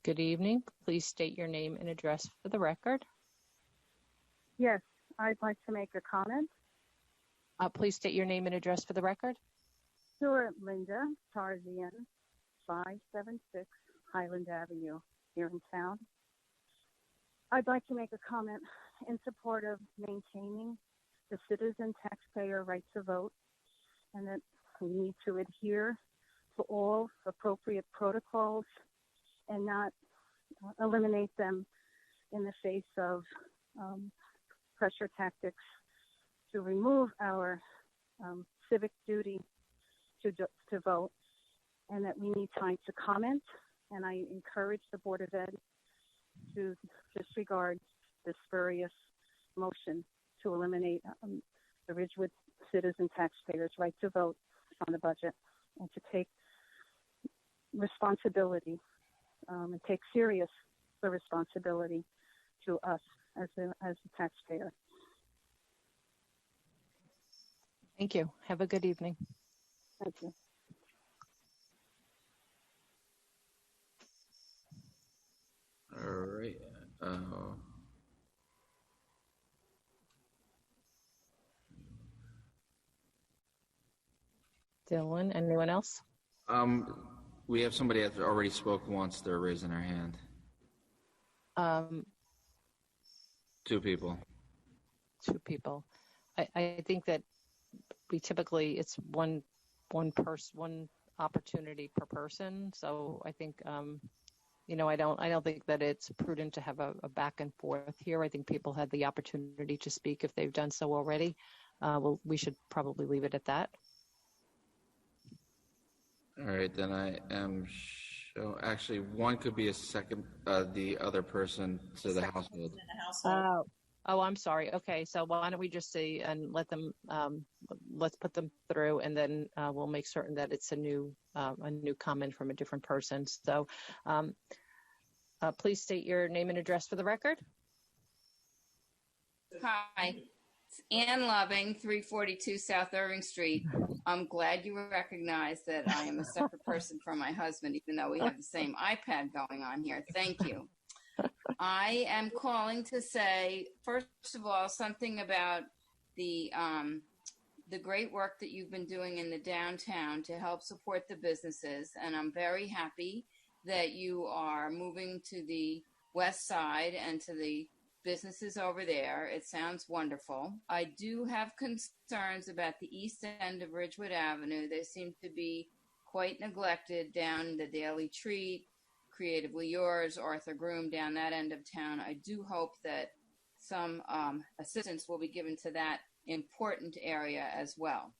Good evening. Please state your name and address for the record. Yes, I'd like to make a comment. Please state your name and address for the record. Sure, Linda Tarzian, 576 Highland Avenue here in town. I'd like to make a comment in support of maintaining the citizen taxpayer right to vote, and that we need to adhere to all appropriate protocols and not eliminate them in the face of pressure tactics to remove our civic duty to vote, and that we need time to comment. And I encourage the Board of Ed to disregard the spurious motion to eliminate the Ridgewood citizen taxpayers' right to vote on the budget, and to take responsibility and take serious the responsibility to us as a taxpayer. Thank you. Have a good evening. Thank you. All right. Dylan, anyone else? We have somebody that already spoke once. They're raising their hand. 2 people. 2 people. I think that we typically, it's one opportunity per person. So I think, I don't think that it's prudent to have a back and forth here. I think people had the opportunity to speak if they've done so already. We should probably leave it at that. All right, then I am actually, one could be a second, the other person to the household. I'm sorry. Okay, so why don't we just say and let them, let's put them through, and then we'll make certain that it's a new comment from a different person. So please state your name and address for the record. Hi, it's Ann Loving, 342 South Irving Street. I'm glad you recognize that I am a separate person from my husband, even though we have the same iPad going on here. Thank you. I am calling to say, first of all, something about the great work that you've been doing in the downtown to help support the businesses. And I'm very happy that you are moving to the west side and to the businesses over there. It sounds wonderful. I do have concerns about the east end of Ridgewood Avenue. They seem to be quite neglected down the Daily Treat, Creatively Yours, Arthur Groom, down that end of town. I do hope that some assistance will be given to that important area as well.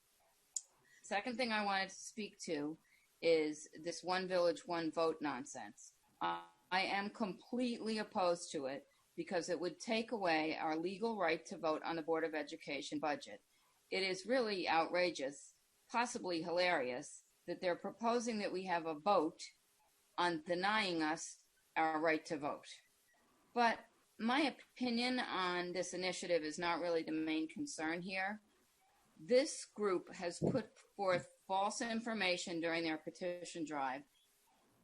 Second thing I wanted to speak to is this one village, one vote nonsense. I am completely opposed to it because it would take away our legal right to vote on the Board of Education budget. It is really outrageous, possibly hilarious, that they're proposing that we have a vote on denying us our right to vote. But my opinion on this initiative is not really the main concern here. This group has put forth false information during their petition drive,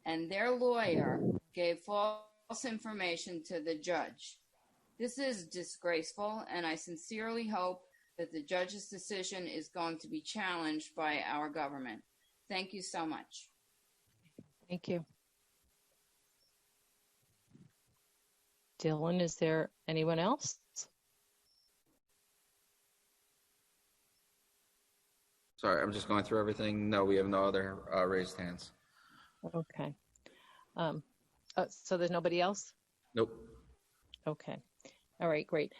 and their lawyer gave false information to the judge. This is disgraceful, and I sincerely hope that the judge's decision is going to be challenged by our government. Thank you so much. Thank you. Dylan, is there anyone else? Sorry, I'm just going through everything. No, we have no other raised hands. Okay. So there's nobody else? Nope. Okay. All right, great.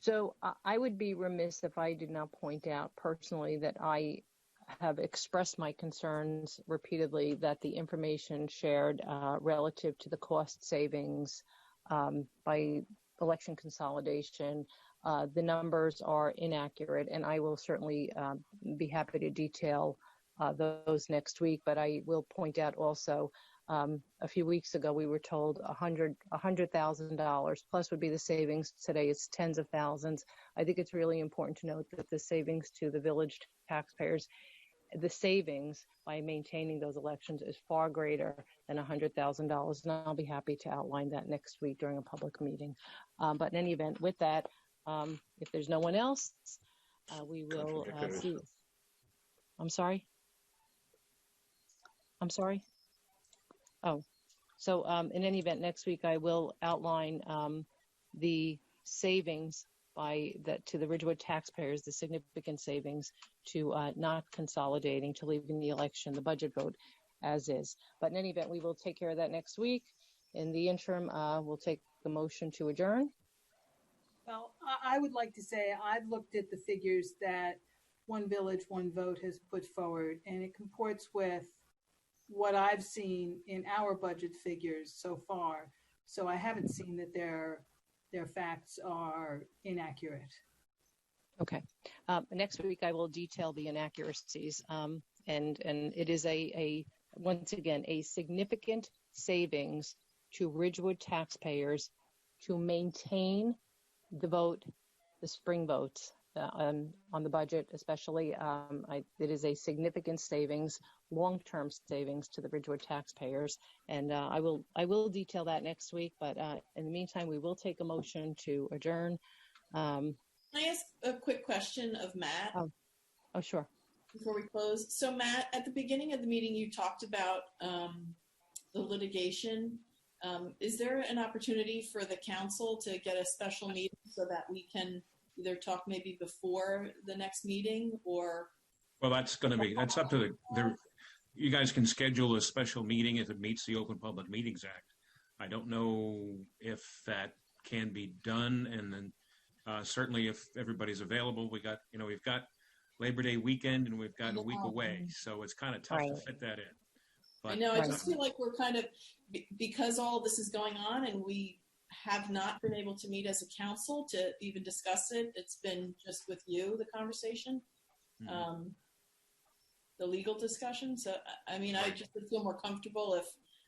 So I would be remiss if I did not point out personally that I have expressed my concerns repeatedly that the information shared relative to the cost savings by election consolidation, the numbers are inaccurate, and I will certainly be happy to detail those next week. But I will point out also, a few weeks ago we were told $100,000 plus would be the savings. Today it's tens of thousands. I think it's really important to note that the savings to the village taxpayers, the savings by maintaining those elections is far greater than $100,000, and I'll be happy to outline that next week during a public meeting. But in any event, with that, if there's no one else, we will see. I'm sorry? Oh, so in any event, next week I will outline the savings to the Ridgewood taxpayers, the significant savings to not consolidating, to leaving the election, the budget vote as is. But in any event, we will take care of that next week. In the interim, we'll take the motion to adjourn. Well, I would like to say I've looked at the figures that One Village, One Vote has put forward, and it comports with what I've seen in our budget figures so far. So I haven't seen that their facts are inaccurate. Okay. Next week, I will detail the inaccuracies. And it is once again, a significant savings to Ridgewood taxpayers to maintain the vote, the spring votes on the budget, especially. It is a significant savings, long-term savings to the Ridgewood taxpayers. And I will detail that next week. But in the meantime, we will take a motion to adjourn. Can I ask a quick question of Matt? Oh, sure. Before we close. So Matt, at the beginning of the meeting, you talked about the litigation. Is there an opportunity for the council to get a special meeting so that we can either talk maybe before the next meeting or? Well, that's up to you guys can schedule a special meeting if it meets the Open Public Meetings Act. I don't know if that can be done, and then certainly if everybody's available, we've got Labor Day weekend and we've got a week away, so it's kind of tough to fit that in. But, I know, I just feel like we're kind of, because all this is going on and we have not been able to meet as a council to even discuss it. It's been just with you, the conversation, the legal discussion. So, I mean, I just would feel more comfortable if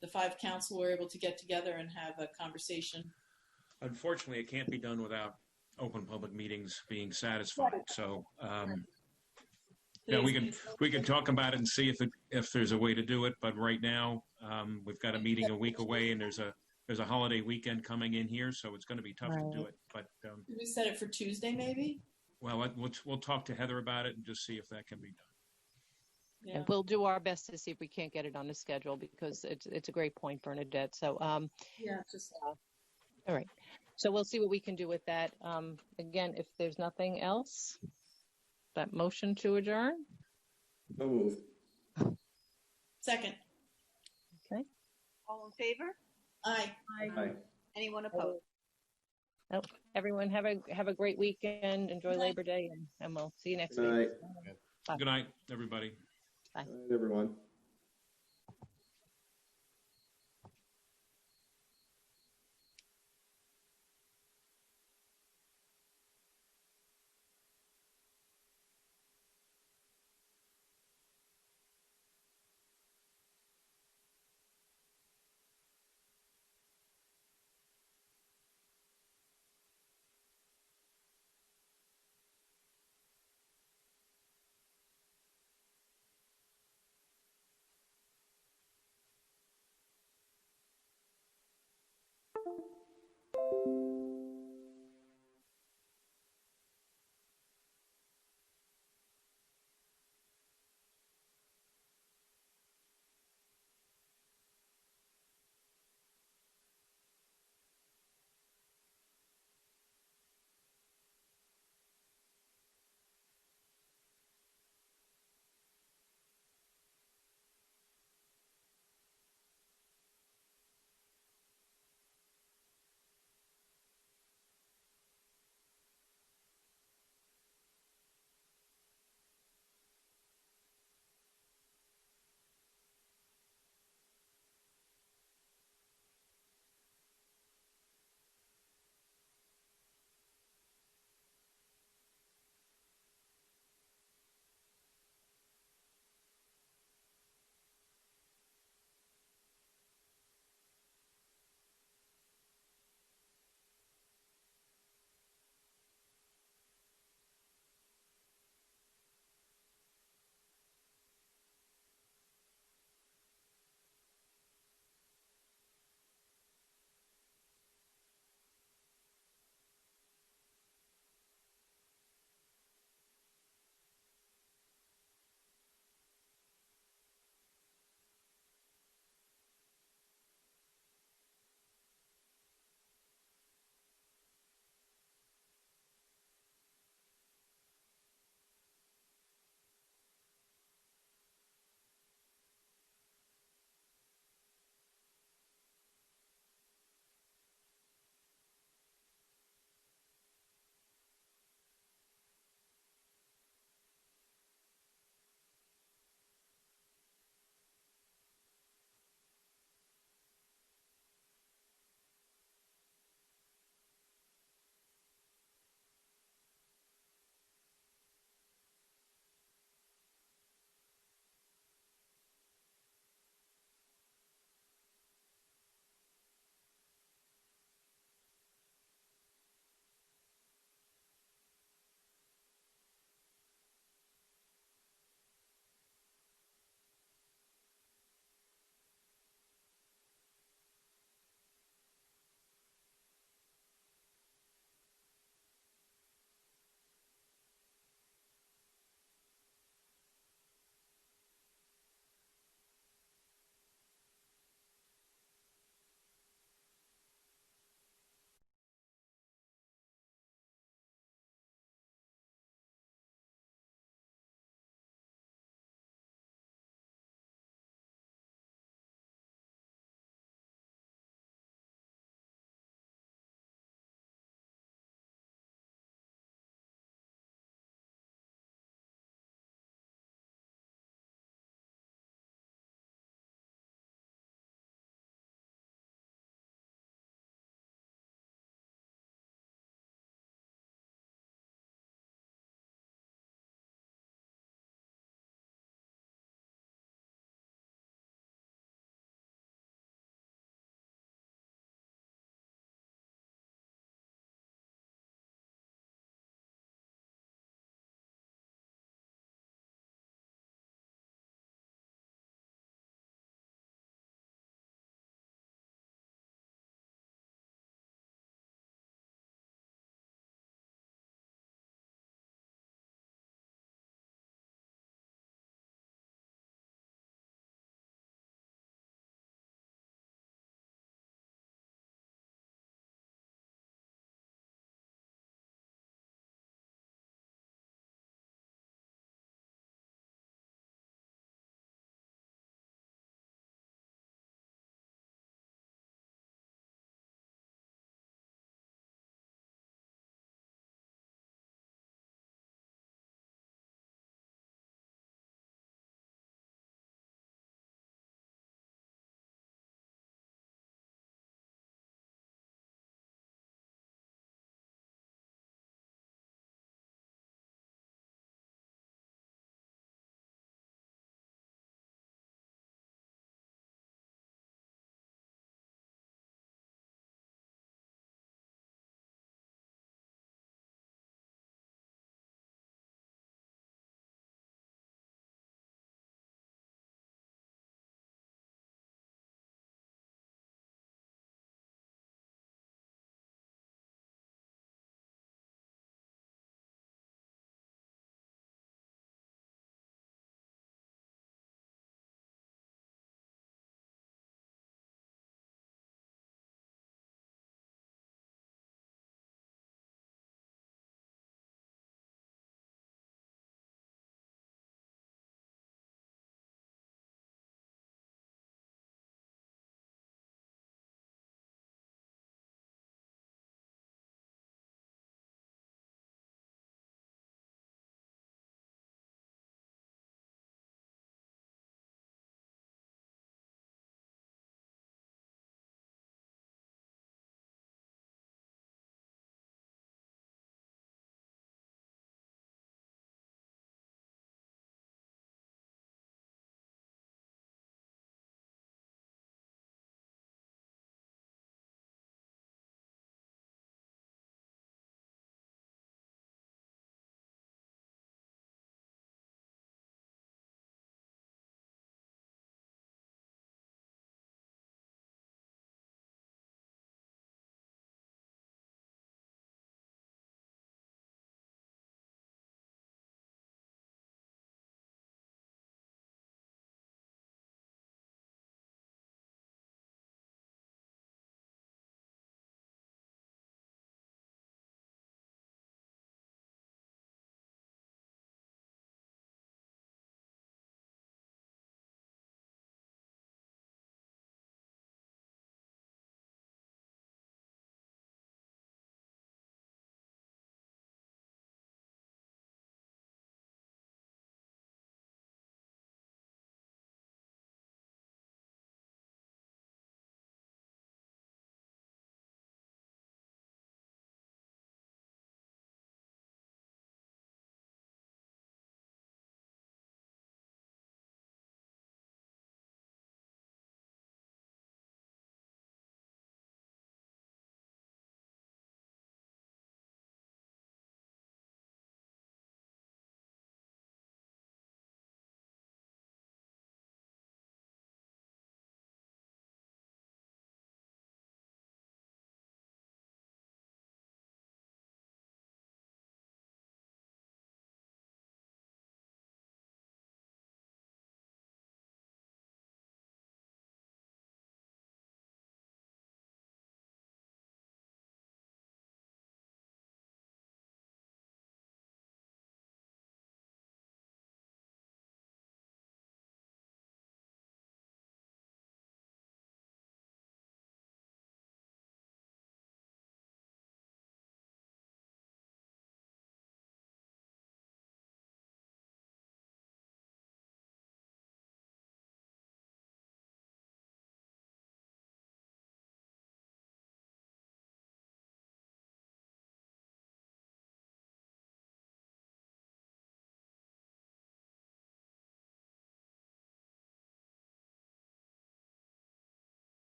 the five council were able to get together and have a conversation. Unfortunately, it can't be done without open public meetings being satisfied. So, we can talk about it and see if there's a way to do it. But right now, we've got a meeting a week away, and there's a holiday weekend coming in here, so it's going to be tough to do it. But Can we set it for Tuesday, maybe? Well, we'll talk to Heather about it and just see if that can be done. Yeah. And we'll do our best to see if we can't get it on the schedule, because it's a great point, Bernadette. So All right. So we'll see what we can do with that. Again, if there's nothing else, that motion to adjourn. So moved. Second. Okay. All in favor? Aye. Aye. Anyone opposed? Oh, everyone have a great weekend. Enjoy Labor Day, and we'll see you next Good week. night. Bye. Good night, everybody. Bye. Good night, everyone.